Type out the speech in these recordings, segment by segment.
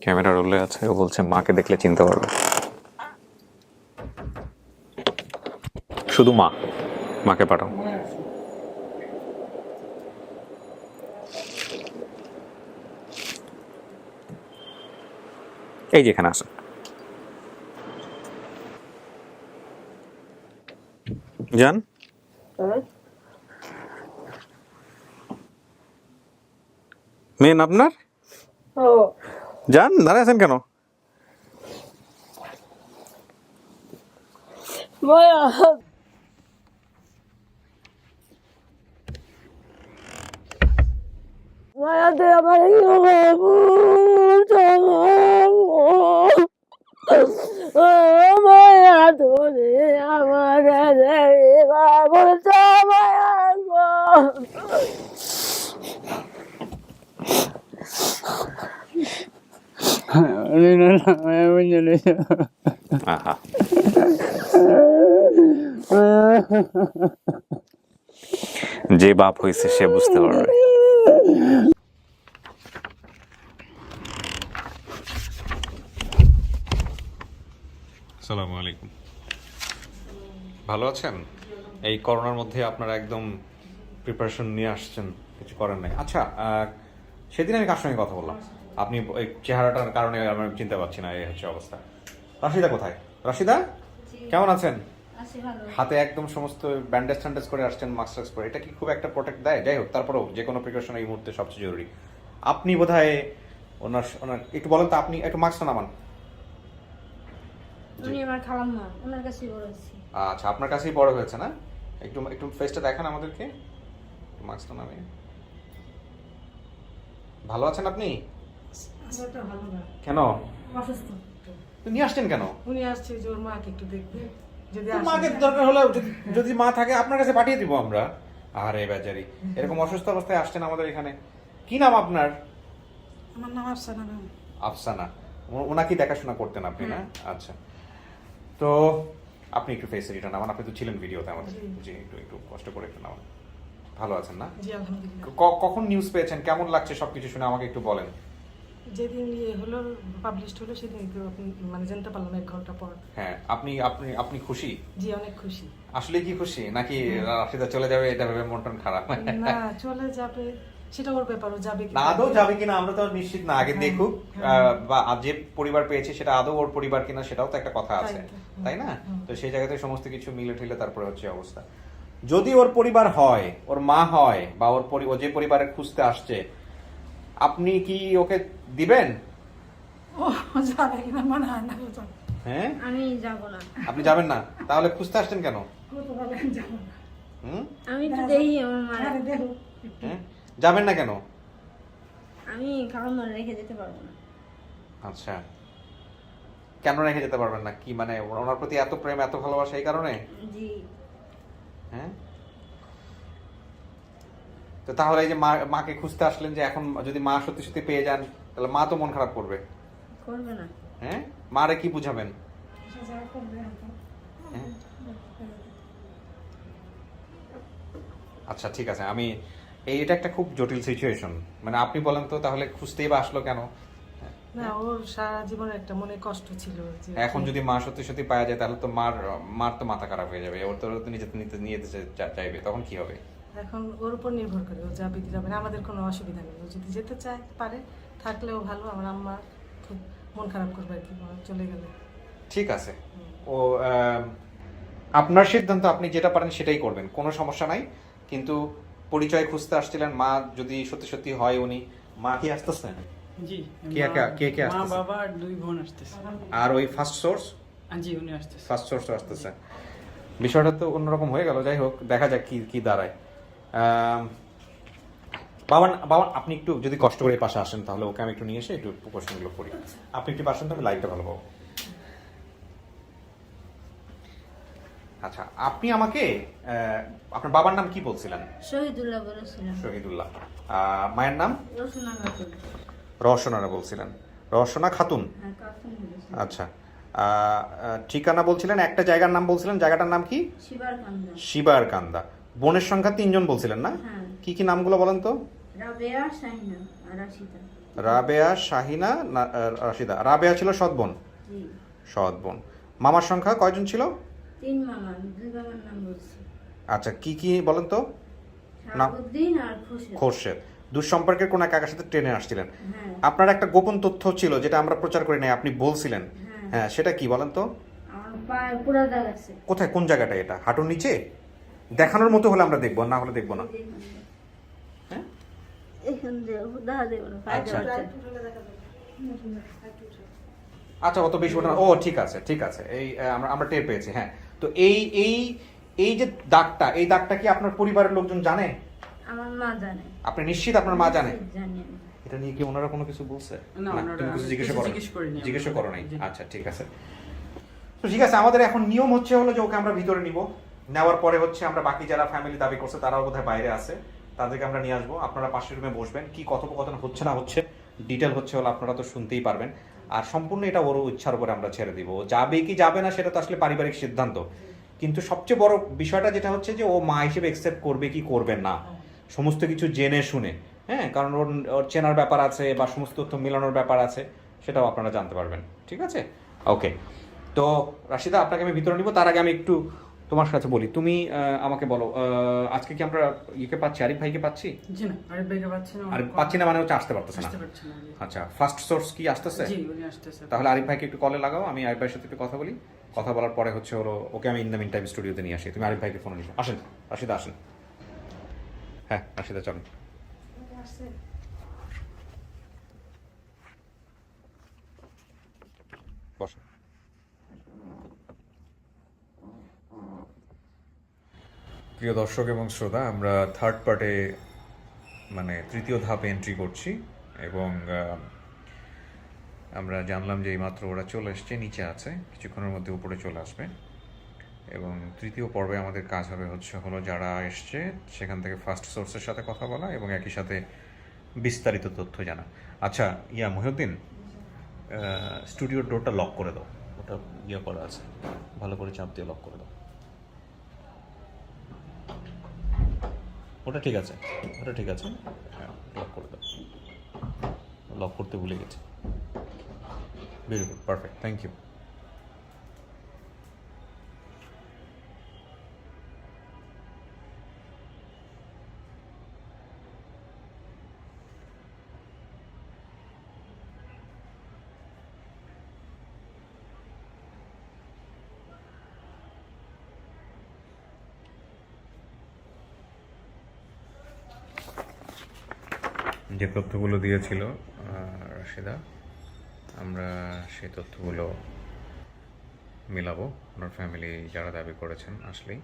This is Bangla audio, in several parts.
ক্যামেরা রোলে আছে, ও বলছে মাকে দেখলে চিনতে পারবে। শুধু মাকে পাঠাও। এই যে এখানে আসেন, যান। মেন আপনার, যান, দাঁড়ায় আছেন কেন? মায়াতে আমার মায়া ধরে আমার আহা, যে বাপ হয়েছে সে বুঝতে পারবে। আসসালামু আলাইকুম, ভালো আছেন? এই করোনার মধ্যে আপনারা একদম প্রিপারেশন নিয়ে আসছেন, কিছু করার নাই। আচ্ছা, সেদিন আমি কার সঙ্গে কথা বললাম, আপনি ওই চেহারাটার কারণে আমি চিনতে পারছি না, এই হচ্ছে অবস্থা। রাশিদা কোথায়? রাশিদা কেমন আছেন? হাতে একদম সমস্ত ব্যান্ডেজ ট্যান্ডেজ করে আসছেন, মাস্ক টাস্ক করে, এটা কি খুব একটা প্রোটেক্ট দেয়? যাই হোক, তারপরেও যে কোনো প্রিকশন এই মুহূর্তে সবচেয়ে জরুরি। আপনি বোধহয় ওনার একটু বলেন তো, আপনি একটু মাস্কটা নামান। উনি আমার খালাম্মা, ওনার কাছেই বড় হয়েছি। আচ্ছা, আপনার কাছেই বড় হয়েছে না? একটু একটু ফেসটা দেখান আমাদেরকে, মাস্কটা নামিয়ে। ভালো আছেন আপনি? তো ভালো না, কেন অসুস্থ। তো নিয়ে আসছেন কেন? উনি আসছে যে ওর মাকে একটু দেখবে, যদি তো মাকে দরকার হলে যদি মা থাকে আপনার কাছে পাঠিয়ে দিব আমরা। আরে বেচারি, এরকম অসুস্থ অবস্থায় আসছেন আমাদের এখানে। কি নাম আপনার? আমার নাম আফসানা। নাম আফসানা। ওনাকে দেখাশোনা করতেন আপনি, না? আচ্ছা, তো আপনি একটু ফেস রিটার্ন নামান, আপনি তো ছিলেন ভিডিওতে আমাদের। জি, একটু একটু কষ্ট করে একটু নামান। ভালো আছেন না? জি আলহামদুলিল্লাহ। কখন নিউজ পেয়েছেন, কেমন লাগছে সবকিছু শুনে আমাকে একটু বলেন। যেদিন ইয়ে হলো, পাবলিশড হলো, সেদিন তো মানে জানতে পারলাম 1 ঘন্টা পর। হ্যাঁ, আপনি আপনি আপনি খুশি? জি অনেক খুশি। আসলে কি খুশি, নাকি রাশিদা চলে যাবে এটা ভেবে মন টন খারাপ? না, চলে যাবে সেটা ওর ব্যাপার, ও যাবে কি না, আদৌ যাবে কিনা আমরা তো নিশ্চিত না। আগে দেখুক, বা যে পরিবার পেয়েছে সেটা আদৌ ওর পরিবার কিনা সেটাও তো একটা কথা আছে, তাই না? তো সেই জায়গাতে সমস্ত কিছু মিলে ঠিলে তারপরে হচ্ছে অবস্থা। যদি ওর পরিবার হয়, ওর মা হয়, বা ও যে পরিবারে খুঁজতে আসছে, আপনি কি ওকে দিবেন? ও যাবে কিনা মনে হয় না। হ্যাঁ, আমি যাব না। আপনি যাবেন না? তাহলে খুঁজতে আসছেন কেন? ও তো বলে আমি যাব না। আমি তো দেখি আমার মা, দেখো হ্যাঁ, যাবেন না কেন? আমি খালাম্মা রেখে যেতে পারবো না। আচ্ছা, কেন রেখে যেতে পারবেন না? কি মানে ওনার প্রতি এত প্রেম, এত ভালোবাসা, এই কারণে? জি। হ্যাঁ, তো তাহলে এই যে মাকে খুঁজতে আসলেন, যে এখন যদি মা সত্যি সত্যি পেয়ে যান, তাহলে মা তো মন খারাপ করবে। করবে না। হ্যাঁ, মারে কি বুঝাবেন? হ্যাঁ? আচ্ছা, ঠিক আছে, আমি এটা একটা খুব জটিল সিচুয়েশন। মানে আপনি বলেন তো, তাহলে খুঁজতেই বা আসলো কেন? না, ওর সারা জীবনের একটা মনে কষ্ট ছিল যে এখন যদি মা সত্যি সত্যি পাওয়া যায়, তাহলে তো মার তো মাথা খারাপ হয়ে যাবে, ওর তো নিতে নিয়ে যেতে চাইবে, তখন কি হবে? এখন ওর উপর নির্ভর করে, ও যাবে কি যাবে না, আমাদের কোনো অসুবিধা নেই। ও যদি যেতে চায় পারে, থাকলেও ভালো। আমার আম্মা খুব মন খারাপ করবে আর কি, চলে গেলে। ঠিক আছে, ও আপনার সিদ্ধান্ত, আপনি যেটা পারেন সেটাই করবেন, কোনো সমস্যা নাই। কিন্তু পরিচয় খুঁজতে আসছিলেন, মা যদি সত্যি সত্যি হয়, উনি মা কি আসতেছেন? জি, কে মা আসতেছে? বাবা আর 2 বোন আসতেছে। আর ওই ফার্স্ট সোর্স? জি, উনি আসতেছে। ফার্স্ট সোর্সও আসতেছে। বিষয়টা তো অন্যরকম হয়ে গেল। যাই হোক, দেখা যাক কি দাঁড়ায়। বাবা, আপনি একটু যদি কষ্ট করে পাশে আসেন, তাহলে ওকে আমি একটু নিয়ে এসে একটু প্রশ্নগুলো করি। আপনি একটু পাশেন তো আমি লাইভটা ভালো পাবো। আচ্ছা, আপনি আমাকে আপনার বাবার নাম কি বলছিলেন? শহীদুল্লাহ বলেছিলাম। শহীদুল্লাহ। মায়ের নাম? রসুনা খাতুন। রওশনারা বলছিলেন। রওশনা খাতুন। হ্যাঁ, খাতুন বলেছিলাম। আচ্ছা, ঠিকানা বলছিলেন, একটা জায়গার নাম বলছিলেন, জায়গাটার নাম কি? শিবারকান্দা। শিবারকান্দা। বোনের সংখ্যা 3 জন বলছিলেন না? হ্যাঁ। কি নামগুলো বলেন তো? রাবেয়া, শাহিনা আর রাশিদা। রাবেয়া, শাহিনা, রাশিদা। রাবেয়া ছিল সৎ বোন। জি। সৎ বোন। মামার সংখ্যা কয়জন ছিল? 3 মামা, 2 মামার নাম বলছি। আচ্ছা, কি কি বলেন তো? নাম? শাহাবুদ্দিন আর খোরশেদ। খোরশেদ। দুঃসম্পর্কের কোন এক কাকার সাথে ট্রেনে আসছিলেন। হ্যাঁ। আপনার একটা গোপন তথ্য ছিল যেটা আমরা প্রচার করি নাই, আপনি বলছিলেন। হ্যাঁ। হ্যাঁ, সেটা কি বলেন তো? আমার পায়ে পুরা দাগ আছে। কোথায়, কোন জায়গাটা এটা? হাঁটুর নিচে? দেখানোর মতো হলে আমরা দেখবো, না হলে দেখবো না। হ্যাঁ? এখান দিয়ে দেখা দেবে না, পায়ে আচ্ছা। দেওয়া আছে। আচ্ছা, অত বেশি ওঠা। ও ঠিক আছে, ঠিক আছে। এই আমরা আমরা টের পেয়েছি। হ্যাঁ, তো এই এই এই যে দাগটা, এই দাগটা কি আপনার পরিবারের লোকজন জানে? আমার মা জানে। আপনি নিশ্চিত আপনার মা জানে? জানি আমি। এটা নিয়ে কি ওনারা কোনো কিছু বলছে? না, না, ওনারা তুমি কিছু জিজ্ঞাসা কিছু করো? জিজ্ঞেস করিনি। জিজ্ঞাসা করো নাই? জি। আচ্ছা, ঠিক আছে। তো ঠিক আছে, আমাদের এখন নিয়ম হচ্ছে হলো যে ওকে আমরা ভিতরে নিব। নেওয়ার পরে হচ্ছে আমরা বাকি যারা ফ্যামিলি দাবি করছে তারাও বোধহয় বাইরে আছে, তাদেরকে আমরা নিয়ে আসবো। আপনারা পাশের রুমে বসবেন। কি কথোপকথন হচ্ছে না হচ্ছে, ডিটেল হচ্ছে হলো আপনারা তো শুনতেই পারবেন। আর সম্পূর্ণ এটা ওর ইচ্ছার উপরে আমরা ছেড়ে দিব। ও যাবে কি যাবে না সেটা তো আসলে পারিবারিক সিদ্ধান্ত। কিন্তু সবচেয়ে বড় বিষয়টা যেটা হচ্ছে যে ও মা হিসেবে একসেপ্ট করবে কি করবে না, সমস্ত কিছু জেনে শুনে। হ্যাঁ, কারণ ওর ওর চেনার ব্যাপার আছে বা সমস্ত তথ্য মেলানোর ব্যাপার আছে, সেটাও আপনারা জানতে পারবেন। ঠিক আছে, ওকে। তো রাশিদা, আপনাকে আমি ভিতরে নিব। তার আগে আমি একটু তোমার কাছে বলি, তুমি আমাকে বলো, আজকে কি আমরা ইয়েকে পাচ্ছি, আরিফ ভাইকে পাচ্ছি? জি না, আরিফ ভাইকে পাচ্ছি না। আর পাচ্ছি না মানে হচ্ছে আসতে পারতেছে না? আসতে পারছি না, জি। আচ্ছা, ফার্স্ট সোর্স কি আসতেছে? জি, উনি আসতেছে। তাহলে আরিফ ভাইকে একটু কলে লাগাও, আমি আরিফ ভাইয়ের সাথে একটু কথা বলি। কথা বলার পরে হচ্ছে ওকে আমি ইন দ্য মিন টাইম স্টুডিওতে নিয়ে আসি। তুমি আরিফ ভাইকে ফোন নিও। আসেন রাশিদা, আসেন। হ্যাঁ রাশিদা, চলুন। বসো। প্রিয় দর্শক এবং শ্রোতা, আমরা থার্ড পার্টে মানে তৃতীয় ধাপে এন্ট্রি করছি এবং আমরা জানলাম যে এইমাত্র ওরা চলে এসছে, নিচে আছে, কিছুক্ষণের মধ্যে উপরে চলে আসবে। এবং তৃতীয় পর্বে আমাদের কাজ হবে হচ্ছে হলো যারা এসছে সেখান থেকে ফার্স্ট সোর্সের সাথে কথা বলা এবং একই সাথে বিস্তারিত তথ্য জানা। আচ্ছা, মহিউদ্দিন, স্টুডিওর ডোরটা লক করে দাও। ওটা করা আছে, ভালো করে চাপ দিয়ে লক করে দাও। ওটা ঠিক আছে, ওটা ঠিক আছে। হ্যাঁ, লক করে দাও। লক করতে ভুলে গেছি। Very good, perfect, thank you. যে তথ্যগুলো দিয়েছিল রাশিদা, আমরা সেই তথ্যগুলো মিলাবো ওনার ফ্যামিলি যারা দাবি করেছেন আসলেই।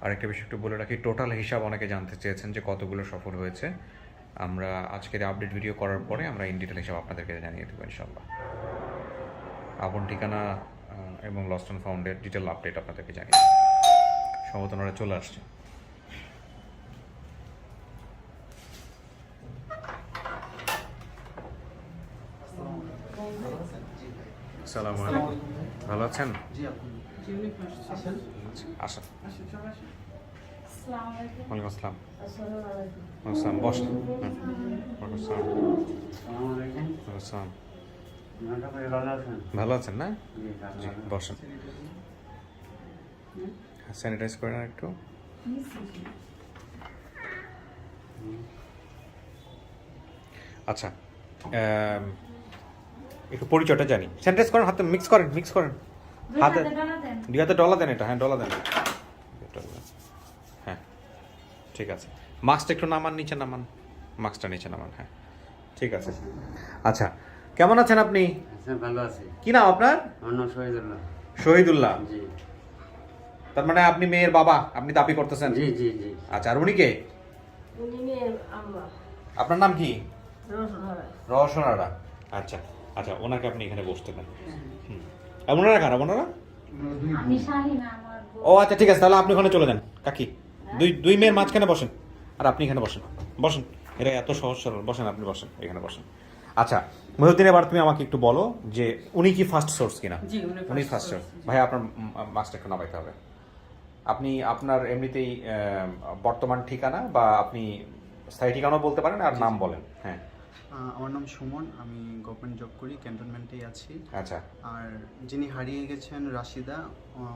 আরেকটা বিষয় একটু বলে রাখি, টোটাল হিসাব অনেকে জানতে চেয়েছেন যে কতগুলো সফল হয়েছে। আমরা আজকের আপডেট ভিডিও করার পরে আমরা ইন ডিটেল হিসাব আপনাদেরকে জানিয়ে দেবো ইনশাল্লাহ। আপন ঠিকানা এবং লস্ট অ্যান্ড ফাউন্ডের ডিটেল আপডেট আপনাদেরকে জানিয়ে সম্ভবত ওনারা চলে আসছে। আসসালামু আলাইকুম, ভালো আছেন? জি, উনি আসতেছে। আসেন। আসেন, সবাই আসেন। আসসালামু আলাইকুম। ওয়ালাইকুম আসসালাম। আসসালামু আলাইকুম। আসসালাম, বসেন। ওয়ালাইকুম আসসালাম। ওয়ালাইকুম আসসালাম। ভালো আছেন না? জি, বসেন। স্যানিটাইজ করে না একটু। আচ্ছা, একটু পরিচয়টা জানি। স্যানিটাইজ করেন, হাতে মিক্স করেন, মিক্স করেন। হাতে দুই হাতে ডলা দেন, এটা হ্যাঁ ডলা দেন। হ্যাঁ ঠিক আছে। মাস্কটা একটু নামান, নিচে নামান, মাস্কটা নিচে নামান। হ্যাঁ ঠিক আছে। আচ্ছা, কেমন আছেন আপনি? ভালো আছি। কি নাম আপনার? আমার নাম শহীদুল্লাহ। শহীদুল্লাহ। জি তার মানে আপনি মেয়ের বাবা, আপনি দাবি করতেছেন? জি জি জি। আচ্ছা, আর উনি কে? উনি মেয়ের আম্মা। আপনার নাম কি? রোশনারা। রওশনারা। আচ্ছা আচ্ছা, ওনাকে আপনি এখানে বসতে দেন। আর ওনারা কারা? ওনারা? আমি শাহিনা, আমার ও আচ্ছা ঠিক আছে, তাহলে আপনি ওখানে চলে যান। কাকি, দুই মেয়ের মাঝখানে বসেন আর আপনি এখানে বসেন। বসেন, এটা এত সহজ সরল। বসেন, আপনি বসেন, এখানে বসেন। আচ্ছা মহিউদ্দিন, এবার তুমি আমাকে একটু বলো যে উনি কি ফার্স্ট সোর্স কিনা? জি, উনি উনি first ফার্স্ট সোর্স। source, জি। ভাই আপনার মাস্টার একটু নামাইতে হবে। আপনি আপনার এমনিতেই বর্তমান ঠিকানা বা আপনি স্থায়ী ঠিকানাও বলতে পারেন আর নাম বলেন। হ্যাঁ আমার নাম সুমন, আমি গভর্নমেন্ট জব করি, ক্যান্টনমেন্টেই আছি। আচ্ছা, আর যিনি হারিয়ে গেছেন রাশিদা,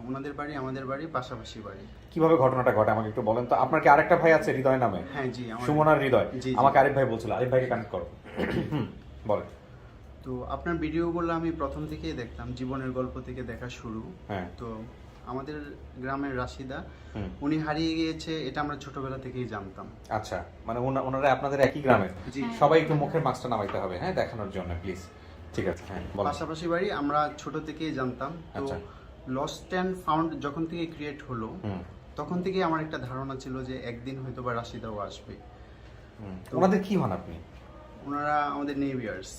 ওনাদের বাড়ি আমাদের বাড়ি পাশাপাশি বাড়ি। কিভাবে ঘটনাটা ঘটে আমাকে একটু বলেন তো। আপনার কি আরেকটা ভাই আছে হৃদয় নামে? হ্যাঁ জি, সুমন আর হৃদয়। জি, জি। আমাকে আরিফ ভাই বলছিল, আরিফ ভাইকে কানেক্ট করো। বলেন। তো আপনার ভিডিওগুলো আমি প্রথম থেকেই দেখতাম, জীবনের গল্প থেকে দেখা শুরু। হ্যাঁ। তো আমাদের গ্রামের রাশিদা, হুম। উনি হারিয়ে গিয়েছে এটা আমরা ছোটবেলা থেকেই জানতাম। আচ্ছা, মানে ওনারা আপনাদের একই গ্রামের? জি। সবাই একটু মুখের মাস্কটা নামাইতে হবে, হ্যাঁ, দেখানোর জন্য প্লিজ। ঠিক আছে, হ্যাঁ বলেন। পাশাপাশি বাড়ি, আমরা ছোট থেকেই জানতাম। তো আচ্ছা। লস্ট অ্যান্ড ফাউন্ড যখন থেকে ক্রিয়েট হলো, হুম। তখন থেকেই আমার একটা ধারণা ছিল যে একদিন হয়তো বা রাশিদাও আসবে। ওনাদের কি হন আপনি? ওনারা আমাদের নেইবার্স।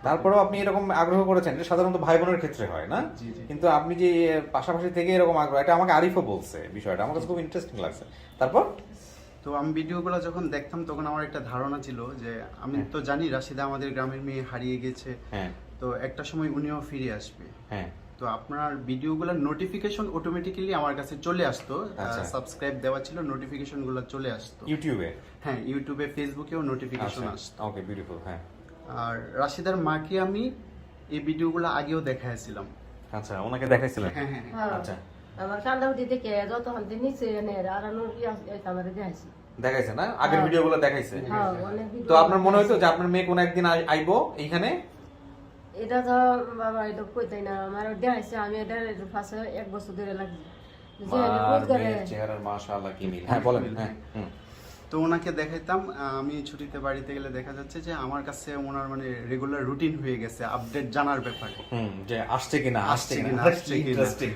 তারপরেও আপনি এরকম আগ্রহ করেছেন, এটা সাধারণত ভাই বোনের ক্ষেত্রে হয় না? জি, জি। কিন্তু আপনি যে পাশাপাশি থেকে এরকম আগ্রহ, এটা আমাকে আরিফও বলছে বিষয়টা, আমার কাছে খুব ইন্টারেস্টিং লাগছে। তারপর তো আমি ভিডিওগুলো যখন দেখতাম তখন আমার একটা ধারণা ছিল যে আমি তো জানি রাশিদা আমাদের গ্রামের মেয়ে হারিয়ে গেছে, হ্যাঁ তো একটা সময় উনিও ফিরে আসবে। হ্যাঁ তো আপনার ভিডিওগুলোর নোটিফিকেশন অটোমেটিক্যালি আমার কাছে চলে আসতো, আচ্ছা। সাবস্ক্রাইব দেওয়া ছিল, নোটিফিকেশনগুলো চলে আসতো। ইউটিউবে? হ্যাঁ, ইউটিউবে, ফেসবুকেও নোটিফিকেশন আচ্ছা, আসতো। ওকে, বিউটিফুল। হ্যাঁ, আর রাশিদার মাকে আমি এই ভিডিওগুলো আগেও দেখাইছিলাম। আচ্ছা, ওনাকে দেখাইছিলেন? হ্যাঁ হ্যাঁ। হ্যাঁ। আচ্ছা, আমার কান্দা উঠি দেখে যত হাতে নিচে এনে আর আমার দেখাইছি। দেখাইছে না? আগের হ্যাঁ। ভিডিওগুলো দেখাইছে? হ্যাঁ, অনেক তো আপনার মনে হইতো যে আপনার মেয়ে কোন একদিন আইবো এইখানে? এটা তো বাবা এটা কইতাই না, আমার দেখাইছে। আমি এটা ফার্স্টে 1 বছর ধরে লাগছে যে আমি মার বুঝ করে মেয়ের চেহারার মাশাআল্লাহ কি মিল। হ্যাঁ বলেন। হ্যাঁ, হুম। তো ওনাকে দেখাইতাম, আমি ছুটিতে বাড়িতে গেলে দেখা যাচ্ছে যে আমার কাছে ওনার মানে রেগুলার রুটিন হয়ে গেছে আপডেট জানার ব্যাপারে। যে আসছে কিনা, আসছে কিনা, আসছে কিনা। ইন্টারেস্টিং।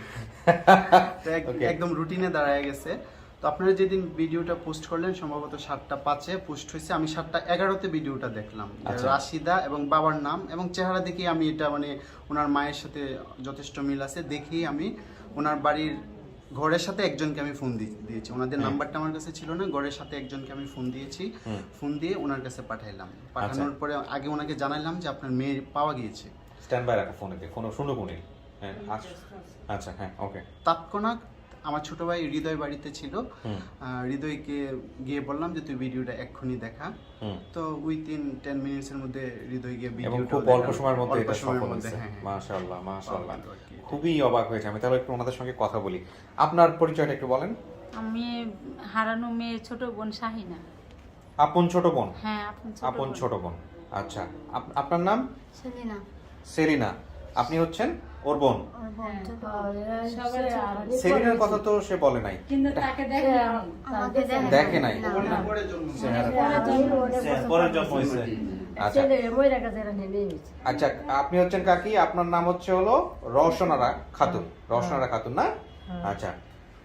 তো একদম রুটিনে দাঁড়ায় গেছে। তো আপনারা যেদিন ভিডিওটা পোস্ট করলেন সম্ভবত 7:05-এ পোস্ট হয়েছে, আমি 7:11-তে ভিডিওটা দেখলাম। আচ্ছা। রাশিদা এবং বাবার নাম এবং চেহারা দেখি আমি এটা মানে ওনার মায়ের সাথে যথেষ্ট মিল আছে, দেখি আমি ওনার বাড়ির ঘরের সাথে একজনকে আমি ফোন দিয়েছি। ওনাদের নাম্বারটা আমার কাছে ছিল না, ঘরের সাথে একজনকে আমি ফোন দিয়েছি। ফোন দিয়ে ওনার কাছে পাঠাইলাম। পাঠানোর পরে আগে ওনাকে জানাইলাম যে আপনার মেয়ে পাওয়া গিয়েছে। স্ট্যান্ড বাই রাখো ফোনে, ফোন শুনুক উনি। হ্যাঁ, আচ্ছা, হ্যাঁ, ওকে। তৎক্ষণাৎ আমার ছোট ভাই হৃদয় বাড়িতে ছিল, হৃদয়কে গিয়ে বললাম যে তুই ভিডিওটা এক্ষুনি দেখা। তো উইথিন 10 মিনিটসের মধ্যে হৃদয় গিয়ে এবং ভিডিওটা খুব অল্প সময়ের মধ্যে এটা সফল হয়েছে। হ্যাঁ। মাশাআল্লাহ, মাশাআল্লাহ, ভালো আর কি। খুবই অবাক হয়েছে আমি। তাহলে একটু ওনাদের সঙ্গে কথা বলি। আপনার পরিচয়টা একটু বলেন। আমি হারানো মেয়ের ছোট বোন শাহিনা। আপন ছোট বোন? হ্যাঁ, আপন ছোট বোন। আচ্ছা, আপনার নাম? সেলিনা। সেলিনা। আপনি হচ্ছেন ওর বোন? সবার ছোট। সেলিনার কথা তো সে বলে নাই, কিন্তু তাকে দেখে দেখে নাই। পরের জন্ম হয়েছে। আচ্ছা, আচ্ছা, আপনি হচ্ছেন কাকি, আপনার নাম হচ্ছে হলো রওশনারা খাতুন। রওশনারা খাতুন না? আচ্ছা,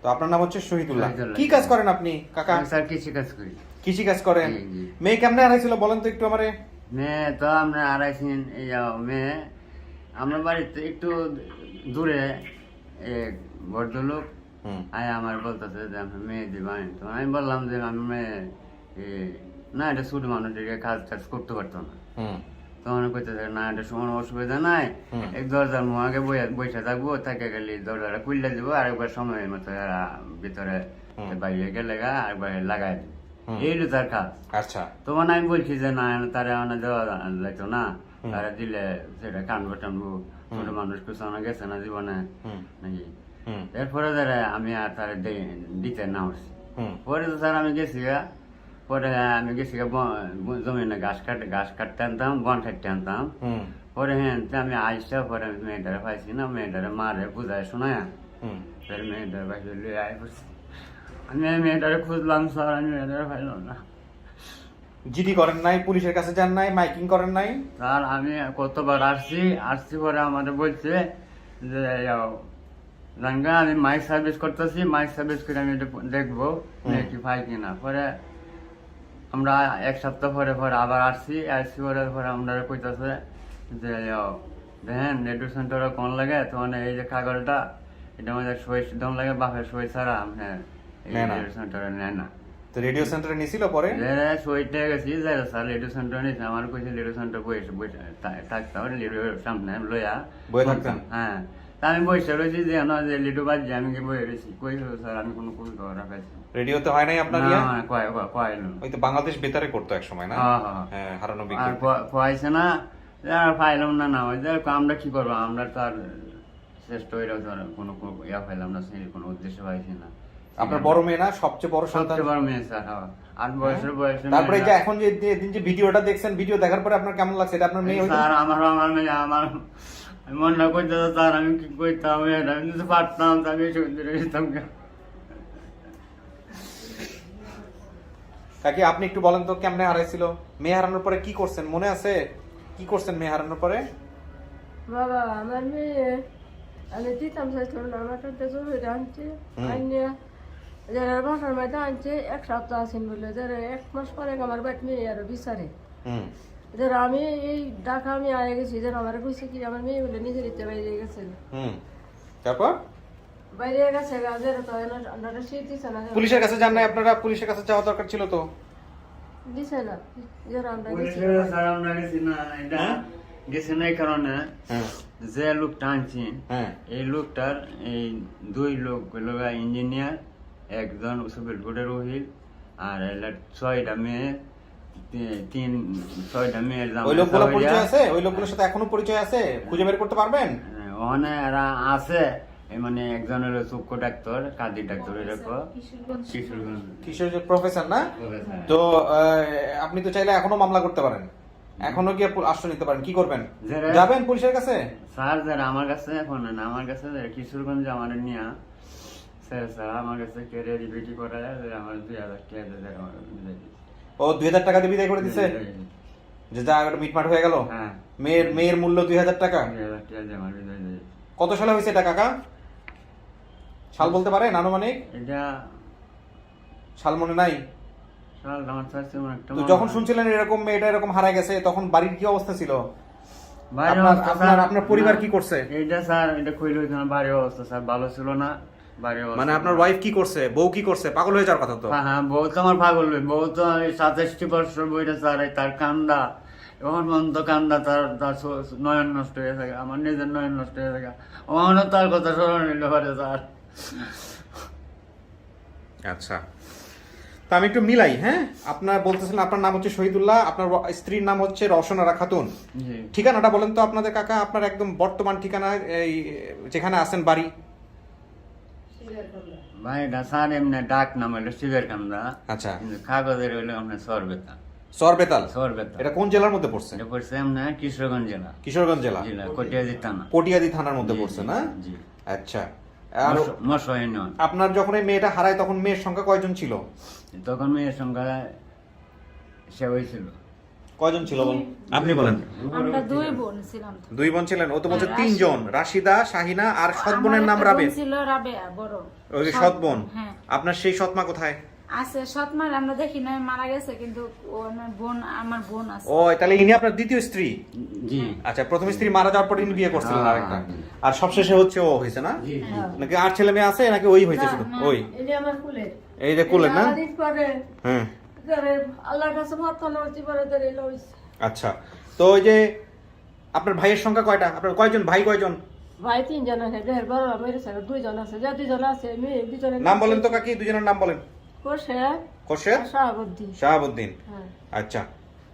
তো আপনার নাম হচ্ছে শহীদুল্লাহ। শহীদুল্লাহ। কি কাজ করেন আপনি কাকা? আমি স্যার কৃষি কাজ করি। কৃষি কাজ করেন? জি, জি। মেয়ে কেমনে হারাইছিল বলেন তো একটু আমারে। মেয়ে তো আমরা আড়াইছেন, এই মেয়ে আমরা বাড়িতে একটু দূরে এক ভদ্রলোক আয় আমার বলতেছে যে আমি মেয়ে দিবাই। তো আমি বললাম যে আমি মেয়ে না, এটা ছোট মানুষ কাজ টাজ করতে পারতো না। তখন কইতেছে না, এটা সময় অসুবিধা নাই, এক দরজার মুখে বসে থাকবো, থাকে গেলে দরজাটা খুললে দিব, আরেকবার সময় মতো এরা ভিতরে বাইরে গেলে আরেকবার লাগাই দিব, এইটা তার কাজ। আচ্ছা, তখন আমি বলছি যে না, তারা দেওয়া যাইতো না, তারা দিলে সেটা কানবো টানবো, ছোট মানুষ কিছু গেছে না জীবনে নাকি। এরপরে যারা আমি আর তারা দিতে না উঠছি। পরে তো স্যার আমি গেছি পরে আমি গেছি জমিনে ঘাস কাটতে আনতাম, বন কাটতে আনতাম। পরে হ্যাঁ আমি আইসা পরে আমি মেয়েটারে পাইছি না, মেয়েটারে মারে বুঝায় শোনায় মেয়েটার বাইরে লিয়ে আই পড়ছি। আমি মেয়েটারে খুঁজলাম স্যার, আমি মেয়েটারে পাইলাম না। জিডি করেন নাই, পুলিশের কাছে যান নাই, মাইকিং করেন নাই? স্যার আমি কতবার আসছি পরে আমাদের বলছে যে জানগা আমি মাইক সার্ভিস করতেছি, মাইক সার্ভিস করে আমি এটা দেখবো কি পাই কিনা। পরে আমরা 1 সপ্তাহ পরে আবার আসছি পরে আমরা কইতেছে যে দেখেন নেটওয়ার্ক সেন্টারে কোন লাগে, তখন এই যে কাগজটা এটা আমাদের সই দম লাগে, বাপের সই ছাড়া হ্যাঁ এই নেটওয়ার্ক সেন্টারে নেয় না। তো রেডিও সেন্টারে নিছিল পরে যারা সইতে গেছি যারা স্যার লেডিও সেন্টার নিয়েছে আমার কইছে লেডিও সেন্টার বসে বসে থাকতাম লেডিওর সামনে লইয়া বসে থাকতেন? হ্যাঁ তা আমি বসে রয়েছি যে না যে লিডো বাজছে আমি কি বসে রয়েছি কই স্যার আমি কোনো কই করা পাইছি রেডিওতে হয় নাই আপনার ইয়া? না কয় কয় না ওই তো বাংলাদেশ বেতারে করতো এক সময় না? হ্যাঁ, হ্যাঁ। হ্যাঁ, হারানো আর বিক্রি। পাইছে না আর পাইলাম না না ওই যে আমরা কি করবো আমরা তো আর শ্রেষ্ঠ হইলেও তো আর কোনো ইয়া পাইলাম না সেই কোনো উদ্দেশ্য পাইছি না আপনার বড় মেয়ে না সবচেয়ে বড় সন্তান? সবচেয়ে বড় মেয়ে স্যার, হ্যাঁ। 8 বছর বয়সে তারপরে এই যে মেয়েরা- এখন যে দিন যে ভিডিওটা দেখছেন, ভিডিও দেখার পরে আপনার কেমন লাগছে? এটা আপনার মেয়ে হইতো? স্যার আমার মেয়ে আমার আমি মনে না করতে স্যার আমি কি করতাম এটা আমি যদি পারতাম তো আমি সুন্দর হইতাম কাকি আপনি একটু বলেন তো কেমনে হারাইছিল? মেয়ে হারানোর পরে কি করছেন মনে আছে? কি করছেন মেয়ে হারানোর পরে? বাবা আমার মেয়ে আমি দিতাম চাইছিল না, আমার কাছে জরুরি আনছে আইনে যারা বাসার মধ্যে আনছে 1 সপ্তাহ আছেন বলে, যারা 1 মাস পরে আমার বাট মেয়ে আরো বিচারে হুম। যারা আমি এই ঢাকা আমি আয়ে গেছি, যারা আমার কইছে কি আমার মেয়ে বলে নিজের ইচ্ছে বাইরে গেছে, হুম। তারপর বাইরে গেছে গাজের তো আমরা শীত দিছে না, পুলিশের কাছে যান নাই আপনারা? পুলিশের কাছে যাওয়া দরকার ছিল তো। দিছে না, যারা আমরা গেছি স্যার আমরা গেছি না এটা গেছি না এই কারণে হ্যাঁ যে লোকটা আনছি হ্যাঁ এই লোকটার এই 2 লোক হলো ইঞ্জিনিয়ার, একজন সুপ্রিম কোর্টের উকিল, আর এলা 6টা মেয়ে 6টা মেয়ের ওই লোকগুলো পরিচয় আছে? ওই লোকগুলোর সাথে এখনো পরিচয় আছে? খুঁজে বের করতে পারবেন? ওখানে এরা আছে মানে একজন হলো চক্ষু ডাক্তার, কাজী ডাক্তার এরকম কিশোরগঞ্জ কিশোর প্রফেসর না? তো আপনি তো চাইলে এখনো মামলা করতে পারেন, এখনো গিয়ে আশ্রয় নিতে পারেন। কি করবেন? যারা- যাবেন পুলিশের কাছে? স্যার যারা আমার কাছে এখন না আমার কাছে যারা কিশোরগঞ্জে আমার নিয়ে স্যার আমার কাছে ক্যারিয়ার রিভিটি করা আমার 2000 টাকা দিয়ে আমার বিদায় দিয়েছে। ও 2000 টাকা দিয়ে বিদায় করে দিছে? যে যা একটা মিটমাট হয়ে গেল? হ্যাঁ মেয়ের মূল্য 2000 টাকা। 2000 টাকা দিয়ে আমার বিদায় দিয়েছে। কত সালে হয়েছে এটা কাকা? সাল বলতে পারেন আনুমানিক? এটা সাল মনে নাই? সাল আমার কাছে একটা তো যখন শুনছিলেন এরকম মেয়েটা এরকম হারা গেছে, তখন বাড়ির কি অবস্থা ছিল? বাড়ির আপনার- অবস্থা আপনার- স্যার- আপনার পরিবার কি করছে? এইটা স্যার এটা কইলো যে আমার বাড়ির অবস্থা স্যার ভালো ছিল না, বাড়ির অবস্থা মানে আপনার ওয়াইফ কি করছে? বউ কি করছে? পাগল হয়ে যাওয়ার কথা তো। হ্যাঁ হ্যাঁ বউ তো আমার পাগল হয়ে, বউ তো 27 বছর বইটা স্যার তার কান্দা এখন পর্যন্ত কান্দা তার তার নয়ন নষ্ট হয়ে থাকে, আমার নিজের নয়ন নষ্ট হয়ে থাকে, আমার তার কথা স্মরণ নিতে পারে স্যার। আচ্ছা, তা আমি একটু মিলাই। হ্যাঁ, আপনার বলতেছিলেন আপনার নাম হচ্ছে শহীদুল্লাহ, আপনার স্ত্রীর নাম হচ্ছে রওশনারা খাতুন। জি ঠিকানাটা বলেন তো আপনাদের কাকা, আপনার একদম বর্তমান ঠিকানা, এই যেখানে আছেন বাড়ি। ভাই এটা স্যার এমনি ডাক নাম হইলো শিবের কান্দা, আচ্ছা, কিন্তু কাগজের হইলো আপনার সরবেতা। সরবেতাল। সরবেতা এটা কোন জেলার মধ্যে পড়ছে? এটা পড়ছে এমনি কিশোরগঞ্জ জেলা, কিশোরগঞ্জ জেলা, জেলা কটিয়াদি থানা। পটিয়াদি থানার মধ্যে পড়ছে না? জি আচ্ছা। আর মশো ইউনিয়ন। আপনার যখন এই মেয়েটা হারায় তখন মেয়ের সংখ্যা কয়জন ছিল? তখন মেয়ের সংখ্যা সে হয়েছিল কয়জন ছিল বল? আপনি বলেন। আমরা 2 বোন ছিলাম। 2 বোন ছিলেন? ও তো বলছে হ্যাঁ, 3 জন, রাশিদা, শাহিনা, আর সৎ বোনের নাম আমার একটা রাবে। বোন ছিল রাবেয়া বড়। ওই যে সৎ বোন। হ্যাঁ আপনার সেই সৎমা কোথায়? আছে সৎমার আমরা দেখি না, মারা গেছে, কিন্তু ও আমার বোন আছে। ও তাহলে ইনি আপনার দ্বিতীয় স্ত্রী? জি আচ্ছা, প্রথম স্ত্রী মারা যাওয়ার পর ইনি বিয়ে করছিলেন হ্যাঁ। আরেকটা, আর সবশেষে হচ্ছে ও হয়েছে না? জি জি নাকি আর ছেলে মেয়ে আছে নাকি ওই হয়েছে না, শুধু? না। ওই এটা আমার কুলের এই যে কুলের না? আদিত করে হ্যাঁ। করে আল্লাহর কাছে প্রার্থনা করতে পারে ধরে লইছে। আচ্ছা, তো ওই যে আপনার ভাইয়ের সংখ্যা কয়টা? আপনার কয়জন ভাই? কয়জন? ভাই 3 জন আছে, দেহের বড় মেরে সাথে 2 জন আছে, যা 2 জন আছে মেয়ে 2 জনের নাম বলেন তো কাকি, দুজনের নাম বলেন। কোশে খোরশেদ, শাহাবুদ্দিন। শাহাবুদ্দিন। হ্যাঁ আচ্ছা,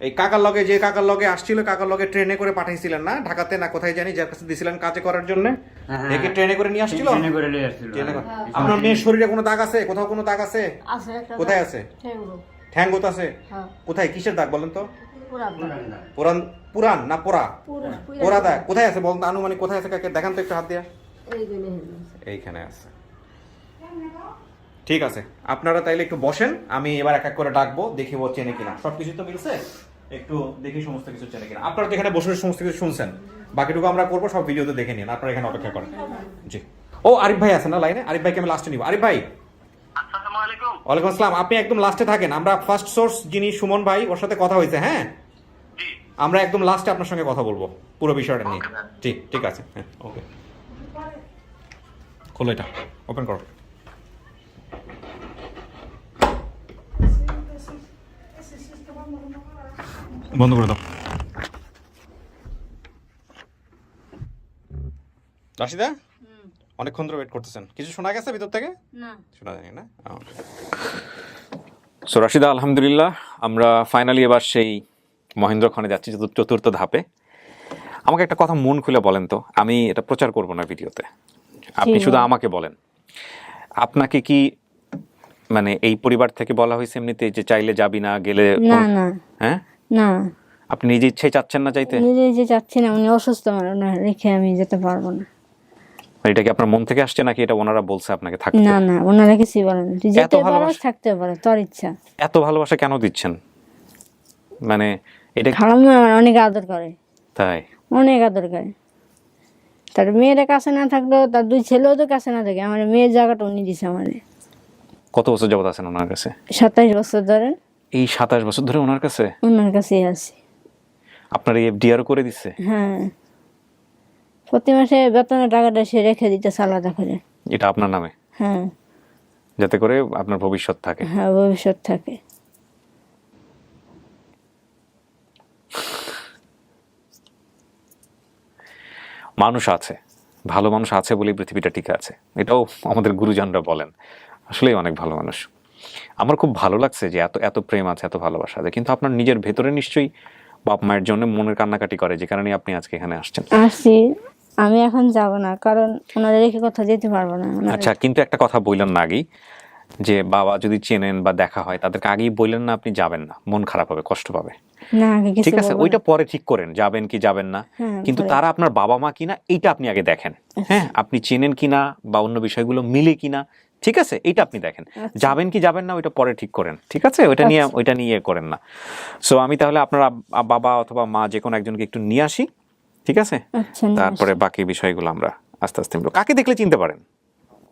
এই কাকার লগে, যে কাকার লগে আসছিল, কাকার লগে ট্রেনে করে পাঠাইছিলেন না ঢাকাতে, না কোথায় জানি, যার কাছে দিছিলেন কাজে করার জন্য, হ্যাঁ। একে ট্রেনে করে নিয়ে আসছিল? ট্রেনে করে নিয়ে আসছিল। ট্রেনে করে। হ্যাঁ। আপনার মেয়ের শরীরে কোনো দাগ আছে? কোথাও কোনো দাগ আছে? আছে একটা কোথায় আছে? ঠেঙ্গো। ঠ্যাঙ্গত আছে? হ্যাঁ কোথায়? কিসের দাগ বলেন তো? পুরা পুরান, পুরান না পোড়া? পুরা পোড়া দাগ কোথায় আছে বলুন তো, আনুমানিক কোথায় আছে কাকে দেখান তো একটু হাত দিয়া। এই জন্য এইখানে আছে। ঠিক আছে, আপনারা তাইলে একটু বসেন, আমি এবার এক এক করে ডাকবো, দেখি ও চেনে কিনা। সবকিছু তো মিলছে, একটু দেখি সমস্ত কিছু চেনে কিনা। আপনারা যেখানে বসে সমস্ত কিছু শুনছেন, বাকিটুকু আমরা করবো, সব ভিডিওতে দেখে নিন। আপনারা এখানে অপেক্ষা করেন। জি, ও আরিফ ভাই আছেন না লাইনে? আরিফ ভাইকে আমি লাস্টে নিব। আরিফ ভাই, ওয়ালাইকুম আসসালাম। আপনি একদম লাস্টে থাকেন, আমরা ফার্স্ট সোর্স যিনি সুমন ভাই, ওর সাথে কথা হয়েছে। হ্যাঁ, আমরা একদম লাস্টে আপনার সঙ্গে কথা বলবো পুরো বিষয়টা নিয়ে। ঠিক ঠিক আছে, হ্যাঁ, ওকে। খোলো এটা, ওপেন করো। বন্ধ করে দাও। রাশিদা অনেকক্ষণ ধরে ওয়েট করতেছেন, কিছু শোনা গেছে ভিতর থেকে? না শোনা যায়নি না? সো রাশিদা, আলহামদুলিল্লাহ আমরা ফাইনালি এবার সেই মহেন্দ্রক্ষণে যাচ্ছি, চতুর্থ ধাপে। আমাকে একটা কথা মন খুলে বলেন তো, আমি এটা প্রচার করব না ভিডিওতে, আপনি শুধু আমাকে বলেন, আপনাকে কি মানে এই পরিবার থেকে বলা হয়েছে এমনিতে যে চাইলে যাবি না, গেলে না না হ্যাঁ না, আপনি নিজে ইচ্ছাই চাচ্ছেন না যাইতে? নিজে যে যাচ্ছি না, উনি অসুস্থ, না রেখে আমি যেতে পারবো না। এটা কি আপনার মন থেকে আসছে নাকি এটা ওনারা বলছে আপনাকে থাকতে? না না, ওনারা কিছুই বলেন, তুই যেতে পারো ভালোবাসা- থাকতে পারো, তোর ইচ্ছা। এত ভালোবাসা কেন দিচ্ছেন? মানে এটা খালাম্মা আমার অনেক আদর করে, তাই? অনেক আদর করে। তার মেয়েরা কাছে না থাকলেও তার দুই ছেলেও তো কাছে না থাকে, আমার মেয়ের জায়গাটা উনি দিছে আমারে। কত বছর যাবত আছেন ওনার কাছে? 27 বছর ধরে এই 27 বছর ধরে ওনার কাছে? ওনার কাছেই আছি। আপনার এই এফডিআর করে দিচ্ছে? হ্যাঁ, প্রতি মাসে বেতনের টাকাটা সে রেখে দিতেছে আলাদা করে। এটা আপনার নামে, হ্যাঁ যাতে করে আপনার ভবিষ্যৎ থাকে। হ্যাঁ, ভবিষ্যৎ থাকে। মানুষ আছে, ভালো মানুষ আছে বলেই পৃথিবীটা টিকে আছে, এটাও আমাদের গুরুজনরা বলেন। আসলেই অনেক ভালো মানুষ। আমার খুব ভালো লাগছে যে এত এত প্রেম আছে, এত ভালোবাসা আছে, কিন্তু আপনার নিজের ভেতরে নিশ্চয়ই বাপ মায়ের জন্য মনের কান্নাকাটি করে, যে কারণে আপনি আজকে এখানে আসছেন। আসছি, আমি এখন যাব না, কারণ ওনারা রেখে কথা যেতে পারবো না। আচ্ছা, কিন্তু একটা কথা বললেন না আগেই, যে বাবা যদি চেনেন বা দেখা হয় তাদেরকে আগেই বললেন না আপনি যাবেন না, মন খারাপ হবে, কষ্ট পাবে। না, আগে কিছু ঠিক আছে, বলবো ওইটা না। পরে ঠিক করেন যাবেন কি যাবেন না, হ্যাঁ, কিন্তু পরে। তারা আপনার বাবা মা কিনা এইটা আপনি আগে দেখেন। হ্যাঁ, আপনি চেনেন কিনা বা অন্য বিষয়গুলো মিলে কিনা, ঠিক আছে, এইটা আপনি দেখেন। যাবেন কি যাবেন না ওইটা পরে ঠিক করেন, ঠিক আছে, ওইটা নিয়ে করেন না। সো আমি তাহলে আপনার বাবা অথবা মা যে কোনো একজনকে একটু নিয়ে আসি, ঠিক আছে, আচ্ছা, নিয়ে তারপরে বাকি বিষয়গুলো আমরা আস্তে আস্তে মিলবো। কাকে দেখলে চিনতে পারেন?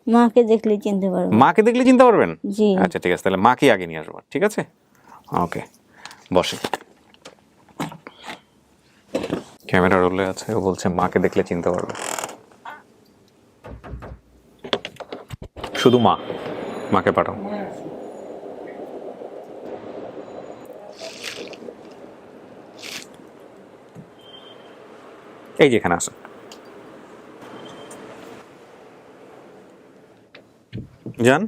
মাকে দেখলে চিনতে পারবো। মাকে দেখলে চিনতে পারবেন? জি। আচ্ছা ঠিক আছে, তাহলে মাকে আগে নিয়ে আসবো, ঠিক আছে। ওকে, বসে। ক্যামেরা রোলে আছে, ও বলছে মাকে দেখলে চিনতে পারবে। শুধু মাকে পাঠাও। এই যে এখানে আসো, যান।